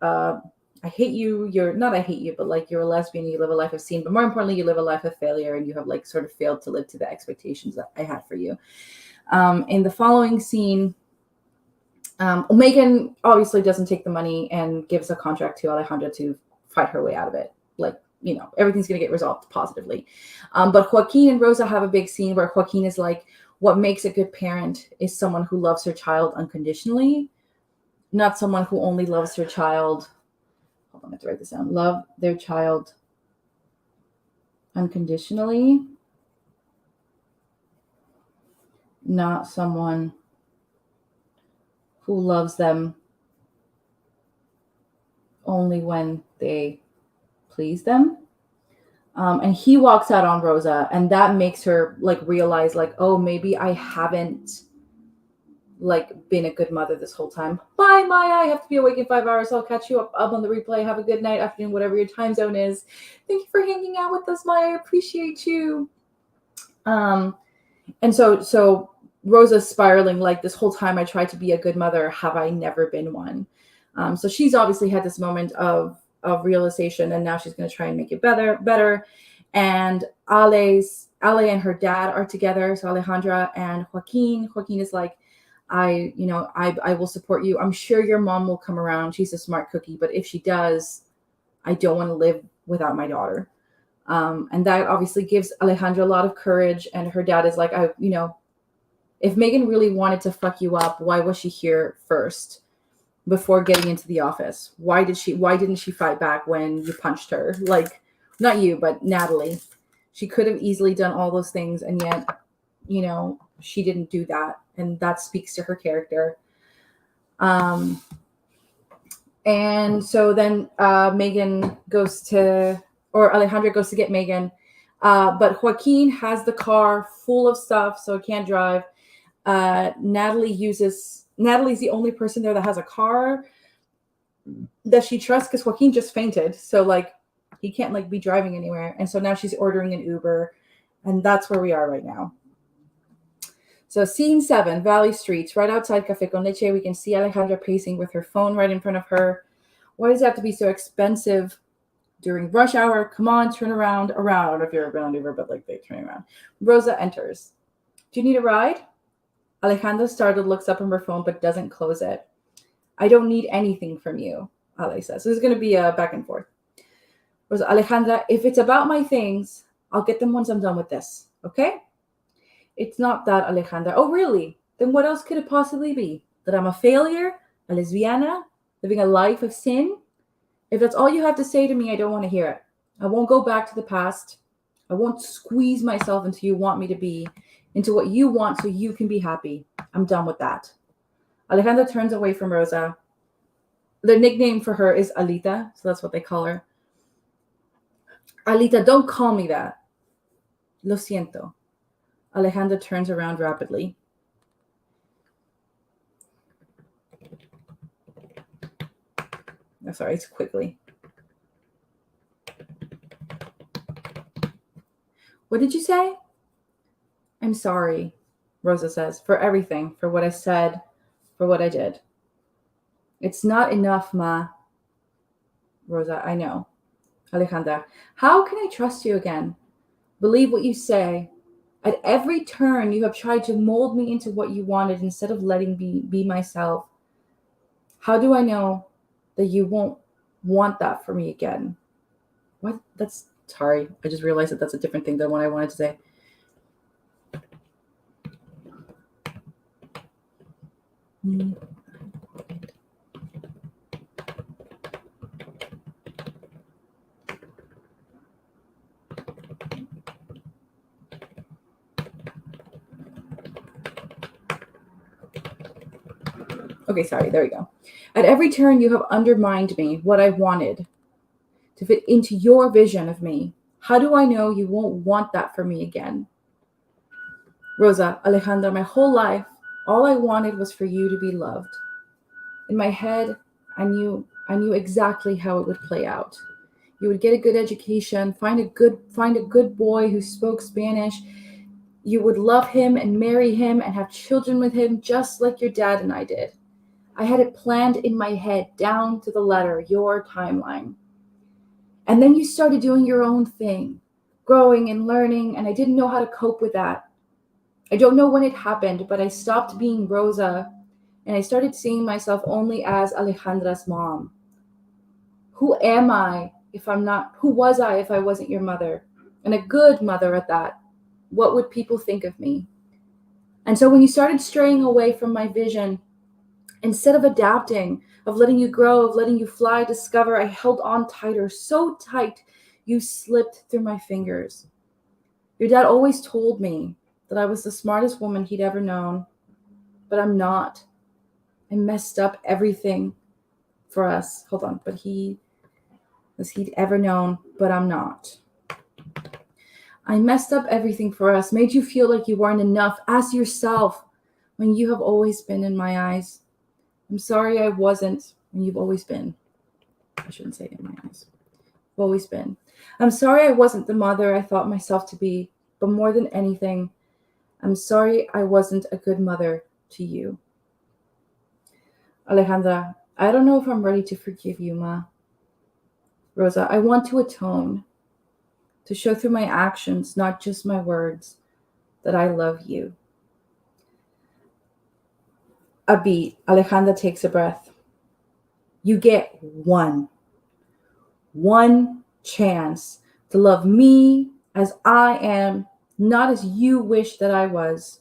I hate you. I hate you, but like you're a lesbian, you live a life of sin, but more importantly, you live a life of failure and you have like sort of failed to live to the expectations that I had for you. In the following scene, Megan obviously doesn't take the money and gives a contract to Alejandra to fight her way out of it. Like, you know, everything's going to get resolved positively. But Joaquin and Rosa have a big scene where Joaquin is like, what makes a good parent is someone who loves her child unconditionally, not someone who only loves her child. Hold on, I have to write this down. Love their child unconditionally, not someone who loves them only when they please them. And he walks out on Rosa, and that makes her like realize like, oh, maybe I haven't like been a good mother this whole time. Bye, Maya. I have to be awake in 5 hours. I'll catch you up on the replay. Have a good night, afternoon, whatever your time zone is. Thank you for hanging out with us, Maya. I appreciate you. And so Rosa's spiraling like, this whole time I tried to be a good mother. Have I never been one? So she's obviously had this moment of realization, and now she's going to try and make it better. And Ale and her dad are together. So Alejandra and Joaquin is like, I will support you. I'm sure your mom will come around. She's a smart cookie, but if she does, I don't want to live without my daughter. And that obviously gives Alejandra a lot of courage. And her dad is like, if Megan really wanted to fuck you up, why was she here first before getting into the office? Why didn't she fight back when you punched her? Like, not you, but Natalie. She could have easily done all those things, and yet, she didn't do that. And that speaks to her character. And so then Megan goes to, or Alejandra goes to get Megan. But Joaquin has the car full of stuff, so it can't drive. Natalie's the only person there that has a car that she trusts, because Joaquin just fainted. So like, he can't like be driving anywhere. And so now she's ordering an Uber, and that's where we are right now. So scene 7, Valley Streets, right outside Café con Leche. We can see Alejandra pacing with her phone right in front of her. Why does it have to be so expensive during rush hour? Come on, turn around. I don't know if you've ever been on Uber, but like, they turn around. Rosa enters. Do you need a ride? Alejandra startled, looks up from her phone, but doesn't close it. I don't need anything from you, Ale says. So this is going to be a back and forth. Rosa, Alejandra, if it's about my things, I'll get them once I'm done with this, okay? It's not that, Alejandra. Oh, really? Then what else could it possibly be? That I'm a failure, a lesbiana, living a life of sin? If that's all you have to say to me, I don't want to hear it. I won't go back to the past. I won't squeeze myself into you want me to be, into what you want so you can be happy. I'm done with that. Alejandra turns away from Rosa. The nickname for her is Alita, so that's what they call her. Alita, don't call me that. Lo siento. Alejandra turns around rapidly. Oh, sorry, it's quickly. What did you say? I'm sorry, Rosa says, for everything, for what I said, for what I did. It's not enough, Ma. Rosa, I know. Alejandra, how can I trust you again? Believe what you say. At every turn, you have tried to mold me into what you wanted instead of letting me be myself. How do I know that you won't want that for me again? What? Sorry. I just realized that that's a different thing than what I wanted to say. Okay, sorry, there we go. At every turn, you have undermined me, what I wanted, to fit into your vision of me. How do I know you won't want that for me again? Rosa, Alejandra, my whole life, all I wanted was for you to be loved. In my head, I knew exactly how it would play out. You would get a good education, find a good boy who spoke Spanish. You would love him and marry him and have children with him, just like your dad and I did. I had it planned in my head, down to the letter, your timeline. And then you started doing your own thing, growing and learning, and I didn't know how to cope with that. I don't know when it happened, but I stopped being Rosa, and I started seeing myself only as Alejandra's mom. Who am I if I'm not? Who was I if I wasn't your mother? And a good mother at that. What would people think of me? And so when you started straying away from my vision, instead of adapting, of letting you grow, of letting you fly, discover, I held on tighter, so tight you slipped through my fingers. Your dad always told me that I was the smartest woman he'd ever known, but I'm not. I messed up everything for us. Hold on, but he'd ever known, but I'm not. I messed up everything for us, made you feel like you weren't enough as yourself when you have always been in my eyes. I'm sorry I wasn't when you've always been. I shouldn't say in my eyes. I've always been. I'm sorry I wasn't the mother I thought myself to be, but more than anything, I'm sorry I wasn't a good mother to you. Alejandra, I don't know if I'm ready to forgive you, Ma. Rosa, I want to atone, to show through my actions, not just my words, that I love you. A beat. Alejandra takes a breath. You get one chance to love me as I am, not as you wish that I was.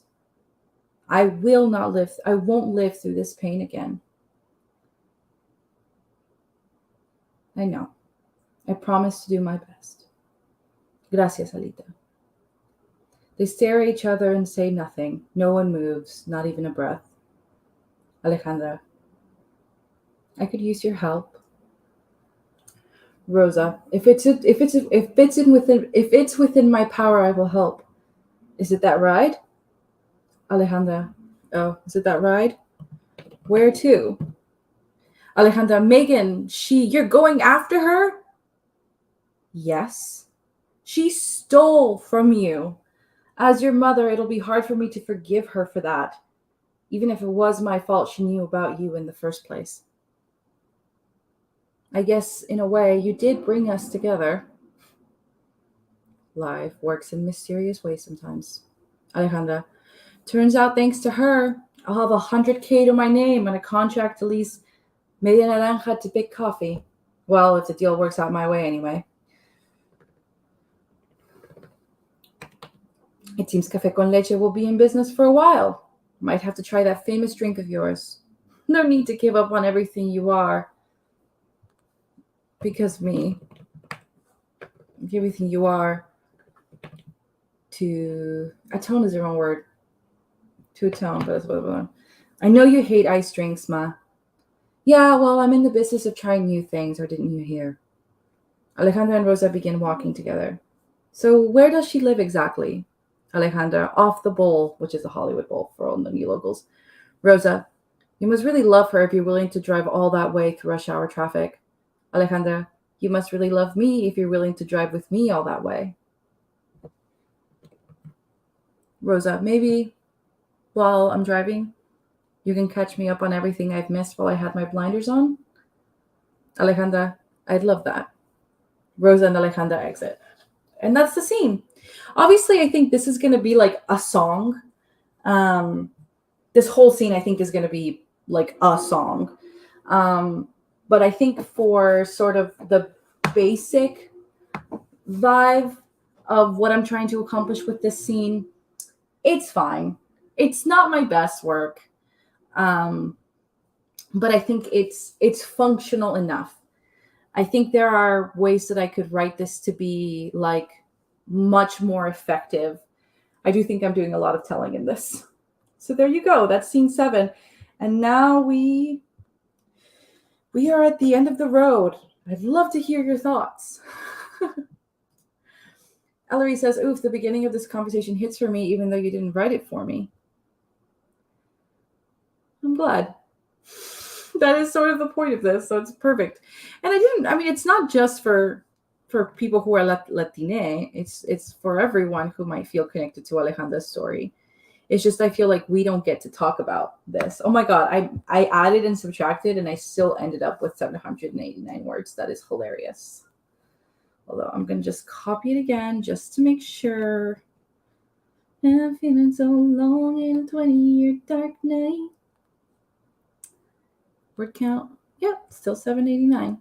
I won't live through this pain again. I know. I promise to do my best. Gracias, Alita. They stare at each other and say nothing. No one moves, not even a breath. Alejandra, I could use your help. Rosa, if it's within my power, I will help. Is it that ride? Alejandra, oh, is it that ride? Where to? Alejandra, Megan, you're going after her? Yes. She stole from you. As your mother, it'll be hard for me to forgive her for that. Even if it was my fault she knew about you in the first place. I guess, in a way, you did bring us together. Life works in mysterious ways sometimes. Alejandra, turns out thanks to her, I'll have 100K to my name and a contract to lease Media Naranja to Big Coffee. Well, if the deal works out my way anyway. It seems Café con Leche will be in business for a while. Might have to try that famous drink of yours. No need to give up on everything you are. Because me. Everything you are. To atone is the wrong word. To atone, but that's what I know you hate ice drinks, Ma. Yeah, well, I'm in the business of trying new things, or didn't you hear? Alejandra and Rosa begin walking together. So where does she live exactly? Alejandra, off the bowl, which is the Hollywood Bowl for all the new locals. Rosa, you must really love her if you're willing to drive all that way through rush hour traffic. Alejandra, you must really love me if you're willing to drive with me all that way. Rosa, maybe while I'm driving, you can catch me up on everything I've missed while I had my blinders on? Alejandra, I'd love that. Rosa and Alejandra exit. And that's the scene. Obviously, I think this is going to be like a song. This whole scene, I think, is going to be like a song. But I think for sort of the basic vibe of what I'm trying to accomplish with this scene, it's fine. It's not my best work. But I think it's functional enough. I think there are ways that I could write this to be like much more effective. I do think I'm doing a lot of telling in this. So there you go. That's scene 7. And now we are at the end of the road. I'd love to hear your thoughts. Ellery says, oof, the beginning of this conversation hits for me even though you didn't write it for me. I'm glad. That is sort of the point of this, so it's perfect. And it's not just for people who are Latine. It's for everyone who might feel connected to Alejandra's story. It's just I feel like we don't get to talk about this. Oh my God, I added and subtracted and I still ended up with 789 words. That is hilarious. Although I'm going to just copy it again just to make sure. I'm feeling so long in a 20-year dark night. Word count. Yep, still 789.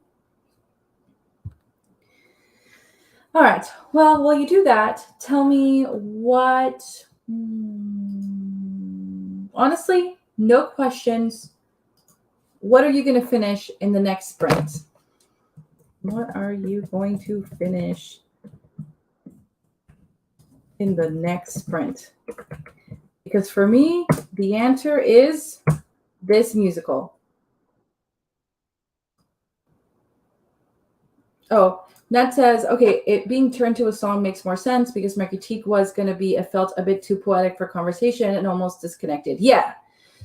All right. Well, while you do that, tell me what... honestly, no questions. What are you going to finish in the next sprint? What are you going to finish in the next sprint? Because for me, the answer is this musical. Oh, Ned says, okay, it being turned to a song makes more sense because my critique was going to be it felt a bit too poetic for conversation and almost disconnected. Yeah.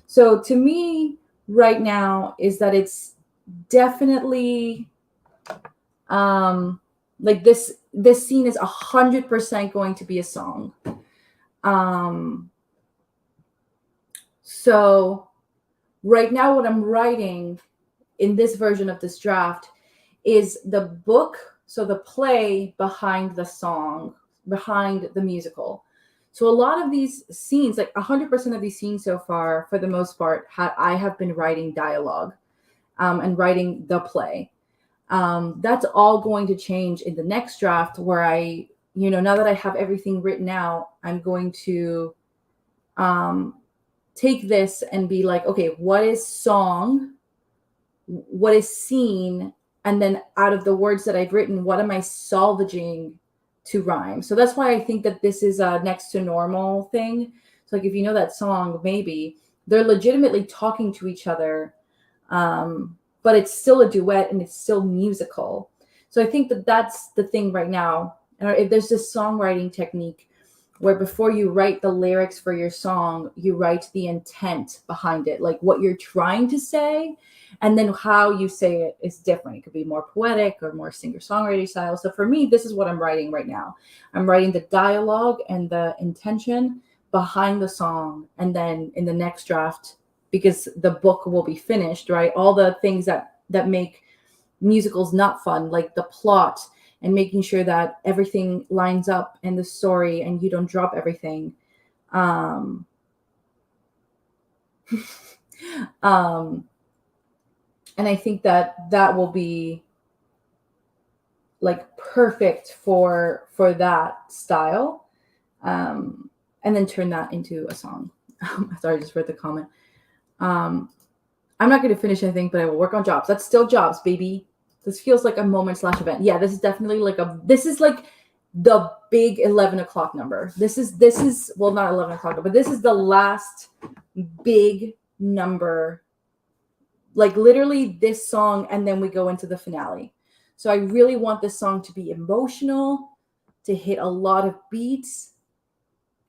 So to me, right now, is that it's definitely like this scene is 100% going to be a song. Um, so right now, what I'm writing in this version of this draft is the book, so the play behind the song, behind the musical. So a lot of these scenes, like 100% of these scenes so far, for the most part, I have been writing dialogue and writing the play. That's all going to change in the next draft where now that I have everything written out, I'm going to um, take this and be like, okay, what is song? What is scene? And then out of the words that I've written, what am I salvaging to rhyme? So that's why I think that this is a next to normal thing. So like if you know that song, maybe they're legitimately talking to each other, but it's still a duet and it's still musical. So I think that that's the thing right now. If there's this songwriting technique where before you write the lyrics for your song, you write the intent behind it, like what you're trying to say, and then how you say it is different. It could be more poetic or more singer-songwriter style. So for me, this is what I'm writing right now. I'm writing the dialogue and the intention behind the song, and then in the next draft, because the book will be finished, right? All the things that make musicals not fun, like the plot and making sure that everything lines up in the story and you don't drop everything. Um, um, and I think that that will be like perfect for that style, and then turn that into a song. Sorry, I just read the comment. Um, I'm not going to finish anything, but I will work on jobs. That's still jobs, baby. This feels like a moment/event. Yeah, this is definitely this is like the big 11 o'clock number. This is well, not 11 o'clock, but this is the last big number. Like literally this song, and then we go into the finale. So I really want this song to be emotional, to hit a lot of beats,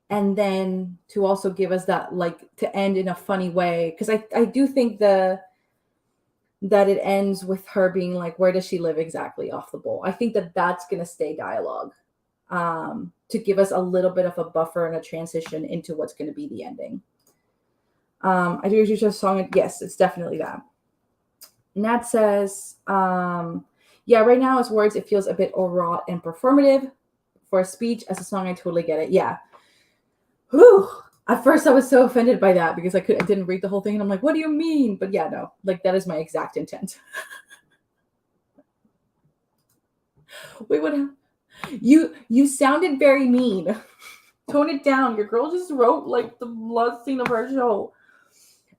and then to also give us that, like, to end in a funny way. Because I do think that it ends with her being like, where does she live exactly off the bowl? I think that that's going to stay dialogue, to give us a little bit of a buffer and a transition into what's going to be the ending. I do use a song. Yes, it's definitely that. Nat says, yeah, right now as words, it feels a bit overwrought and performative. For a speech, as a song, I totally get it. Yeah. Whew. At first, I was so offended by that because I didn't read the whole thing, and I'm like, what do you mean? But yeah, no, like that is my exact intent. Wait, what? You sounded very mean. Tone it down. Your girl just wrote like the last scene of her show.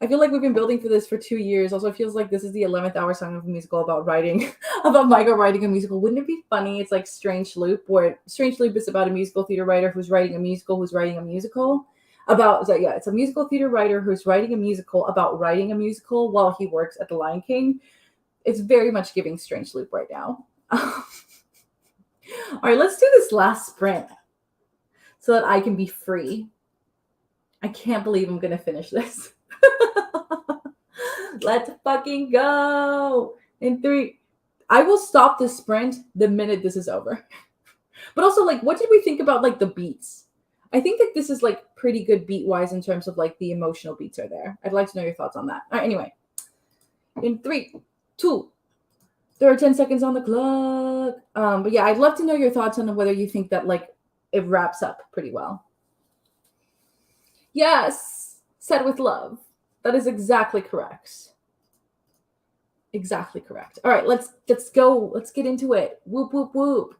I feel like we've been building for this for 2 years. Also, it feels like this is the 11th hour song of a musical about writing, about Michael writing a musical. Wouldn't it be funny? It's like Strange Loop, where Strange Loop is about a musical theater writer who's writing a musical who's writing a musical about. So yeah, it's a musical theater writer who's writing a musical about writing a musical while he works at the Lion King. It's very much giving Strange Loop right now. All right, let's do this last sprint so that I can be free. I can't believe I'm gonna finish this. Let's fucking go. In three. I will stop the sprint the minute this is over. But also, like, what did we think about like the beats? I think that this is like pretty good beat wise in terms of like the emotional beats are there. I'd like to know your thoughts on that. All right, anyway. In three, two, there are 10 seconds on the clock. But yeah, I'd love to know your thoughts on whether you think that like it wraps up pretty well. Yes, said with love. That is exactly correct. Exactly correct. All right, let's go. Let's get into it. Whoop whoop whoop.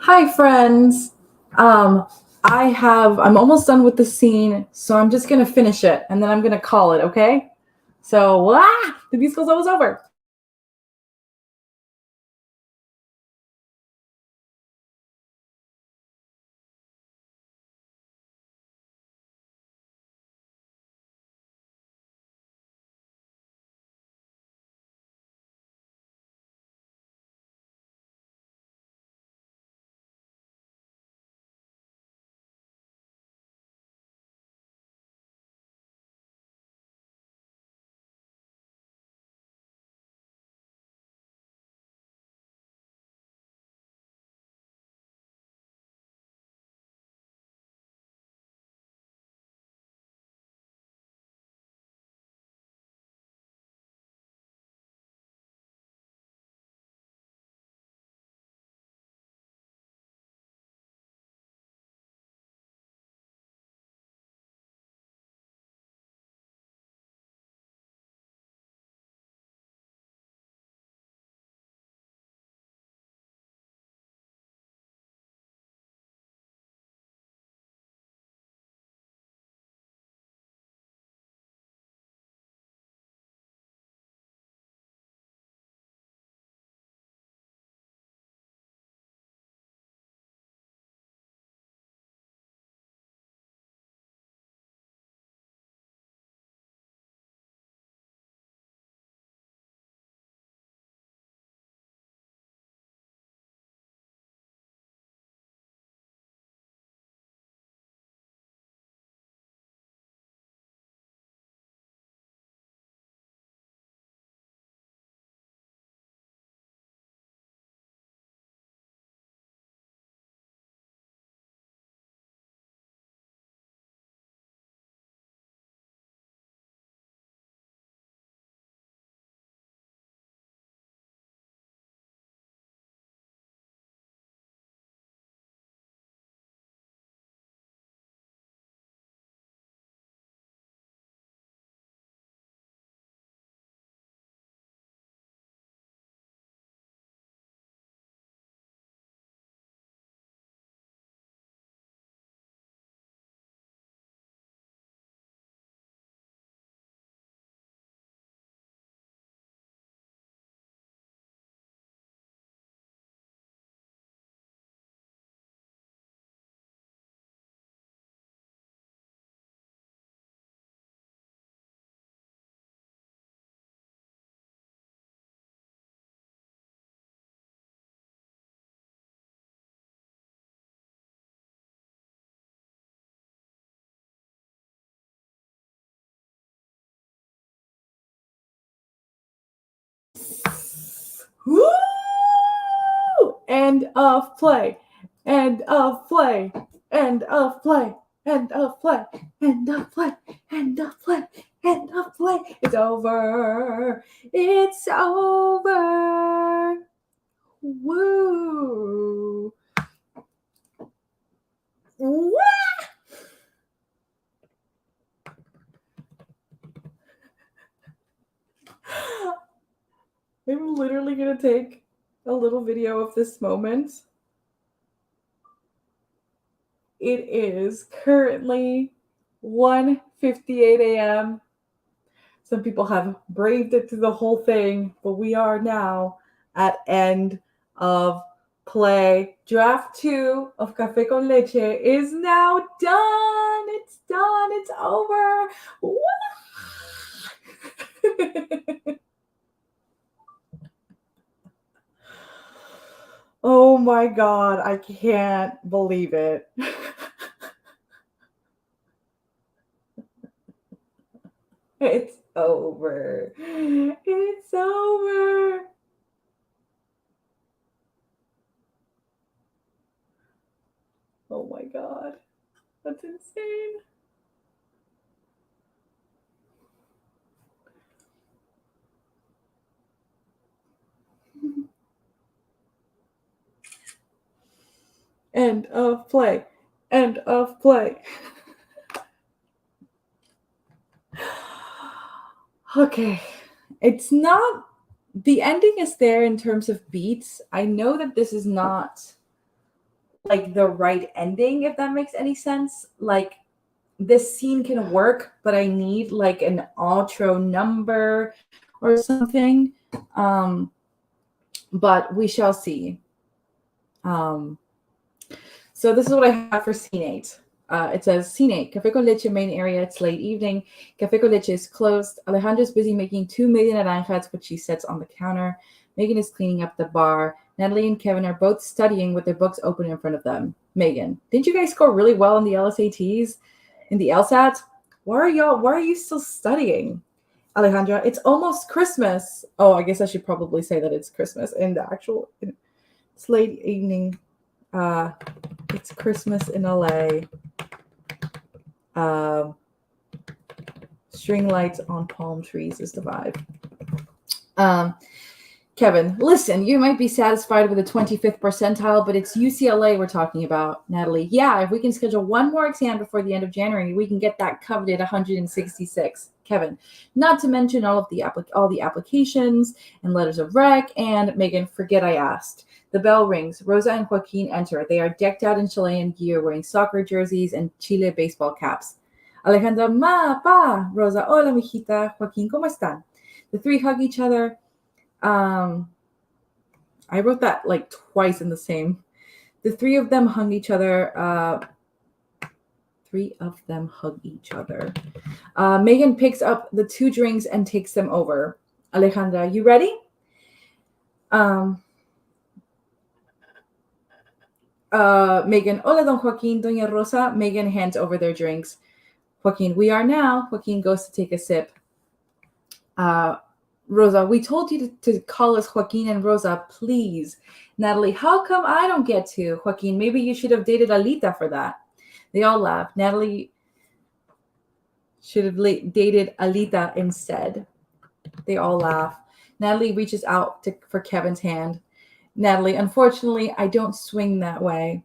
Hi, friends. I'm almost done with the scene, so I'm just gonna finish it and then I'm gonna call it, okay? So, the musical's almost over. Woo! End of play. End of play. End of play. End of play. End of play. End of play. End of play. It's over. It's over. Woo! Woo! I'm literally gonna take a little video of this moment. It is currently 1:58 a.m. Some people have braved it through the whole thing, but we are now at end of play. Draft 2 of Café con Leche is now done. It's done. It's over. Oh my God, I can't believe it. It's over. It's over. Oh my God, that's insane. End of play. End of play. Okay. It's not, the ending is there in terms of beats. I know that this is not like the right ending, if that makes any sense. Like this scene can work, but I need like an outro number or something. Um, but we shall see. Um, so this is what I have for scene 8. It says, scene 8, Café con Leche main area. It's late evening. Café con Leche is closed. Alejandra's busy making 2 million naranjas, which she sets on the counter. Megan is cleaning up the bar. Natalie and Kevin are both studying with their books open in front of them. Megan, didn't you guys score really well in the LSATs? In the LSAT? Why are you still studying? Alejandra, it's almost Christmas. Oh, I guess I should probably say that it's Christmas in the actual, it's late evening. It's Christmas in LA. String lights on palm trees is the vibe. Kevin, listen, you might be satisfied with the 25th percentile, but it's UCLA we're talking about. Natalie, yeah, if we can schedule one more exam before the end of January, we can get that coveted 166. Kevin, not to mention all the applications and letters of rec. And Megan, forget I asked. The bell rings. Rosa and Joaquin enter. They are decked out in Chilean gear, wearing soccer jerseys and Chile baseball caps. Alejandra, ma, pa. Rosa, hola, mijita. Joaquin, ¿cómo están? The three hug each other. I wrote that like twice in the same. The three of them hug each other. Megan picks up the 2 drinks and takes them over. Alejandra, you ready? Megan, hola, don Joaquin, doña Rosa. Megan hands over their drinks. Joaquin, we are now. Joaquin goes to take a sip. Rosa, we told you to call us Joaquin and Rosa, please. Natalie, how come I don't get to? Joaquin, maybe you should have dated Alita for that. They all laugh. Natalie should have dated Alita instead. They all laugh. Natalie reaches out for Kevin's hand. Natalie, unfortunately, I don't swing that way.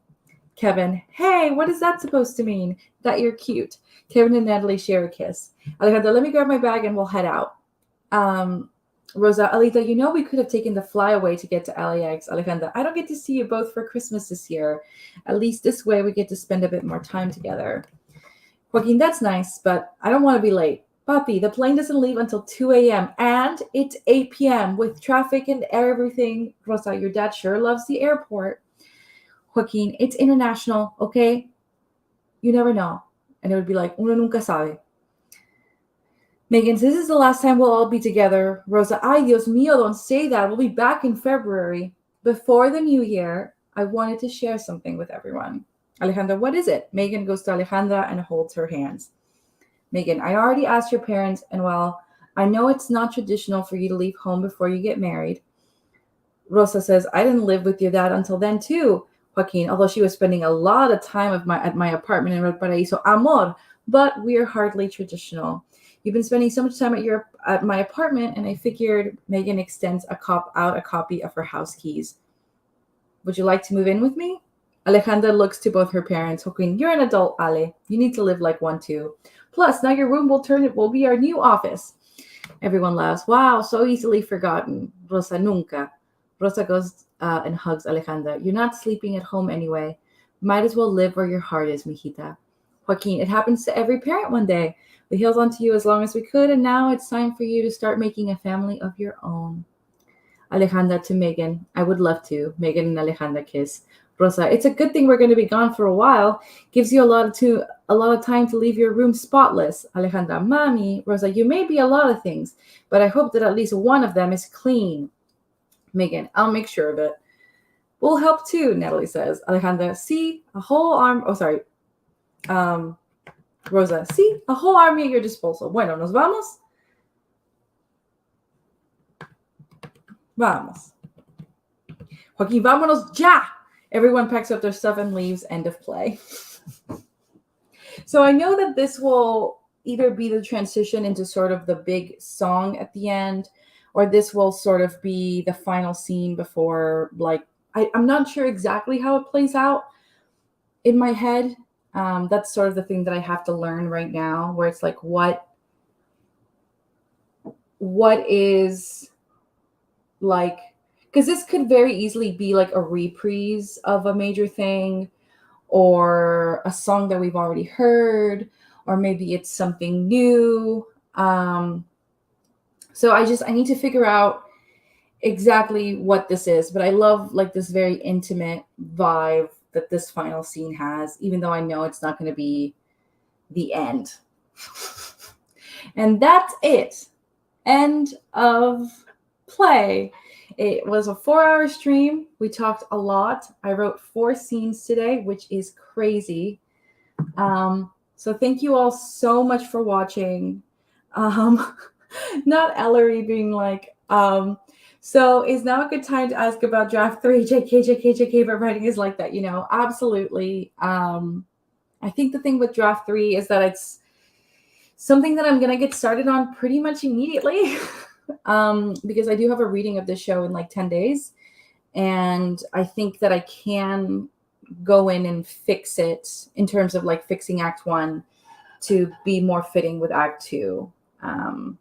Kevin, hey, what is that supposed to mean? That you're cute. Kevin and Natalie share a kiss. Alejandra, let me grab my bag and we'll head out. Rosa, Alita, you know we could have taken the flyaway to get to LAX. Alejandra, I don't get to see you both for Christmas this year. At least this way we get to spend a bit more time together. Joaquin, that's nice, but I don't want to be late. Papi, the plane doesn't leave until 2 a.m. and it's 8 p.m. with traffic and everything. Rosa, your dad sure loves the airport. Joaquin, it's international, okay? You never know. And it would be like, uno nunca sabe. Megan, this is the last time we'll all be together. Rosa, ay, Dios mío, don't say that. We'll be back in February. Before the new year, I wanted to share something with everyone. Alejandra, what is it? Megan goes to Alejandra and holds her hands. Megan, I already asked your parents, and while I know it's not traditional for you to leave home before you get married, Rosa says, I didn't live with your dad until then too. Joaquin, although she was spending a lot of time at my apartment in Valparaiso, amor, but we're hardly traditional. You've been spending so much time at my apartment, and I figured. Megan extends a copy of her house keys. Would you like to move in with me? Alejandra looks to both her parents. Joaquin, you're an adult, Ale. You need to live like one too. Plus, now your room will be our new office. Everyone laughs. Wow, so easily forgotten. Rosa, nunca. Rosa goes and hugs Alejandra. You're not sleeping at home anyway. Might as well live where your heart is, mijita. Joaquin, it happens to every parent one day. We held on to you as long as we could, and now it's time for you to start making a family of your own. Alejandra to Megan. I would love to. Megan and Alejandra kiss. Rosa, it's a good thing we're going to be gone for a while. Gives you a lot of time to leave your room spotless. Alejandra, Mommy. Rosa, you may be a lot of things, but I hope that at least one of them is clean. Megan, I'll make sure of it. We'll help too, Natalie says. Alejandra, see, a whole arm. Oh, sorry. Rosa, see, a whole army at your disposal. Bueno, ¿nos vamos? Vamos. Joaquin, vámonos ya! Everyone packs up their stuff and leaves. End of play. So I know that this will either be the transition into sort of the big song at the end, or this will sort of be the final scene before, like, I'm not sure exactly how it plays out in my head. That's sort of the thing that I have to learn right now, where it's like, what is like, because this could very easily be like a reprise of a major thing, or a song that we've already heard, or maybe it's something new. So I need to figure out exactly what this is, but I love like this very intimate vibe that this final scene has, even though I know it's not going to be the end. And that's it. End of play. It was a 4-hour stream. We talked a lot. I wrote 4 scenes today, which is crazy. So thank you all so much for watching. Not Ellery being like, so is now a good time to ask about draft 3? JK, but writing is like that, absolutely. I think the thing with draft 3 is that it's something that I'm going to get started on pretty much immediately. Because I do have a reading of this show in like 10 days. And I think that I can go in and fix it in terms of like fixing Act 1 to be more fitting with Act 2. And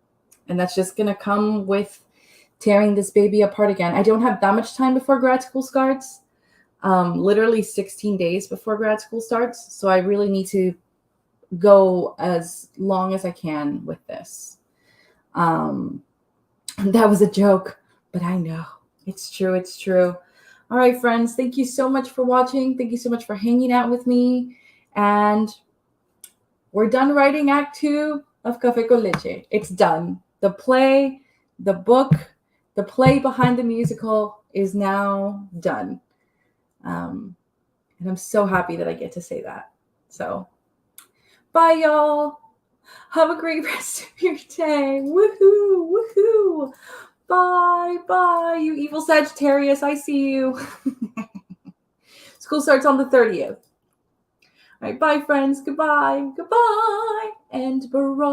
that's just going to come with tearing this baby apart again. I don't have that much time before grad school starts. Literally 16 days before grad school starts. So I really need to go as long as I can with this. That was a joke, but I know it's true. It's true. All right, friends. Thank you so much for watching. Thank you so much for hanging out with me. And we're done writing Act 2 of Café con Leche. It's done. The play, the book, the play behind the musical is now done. And I'm so happy that I get to say that. So, bye, y'all. Have a great rest of your day. Woohoo, woohoo. Bye, bye, you evil Sagittarius. I see you. School starts on the 30th. All right, bye, friends. Goodbye. Goodbye. And Veronica.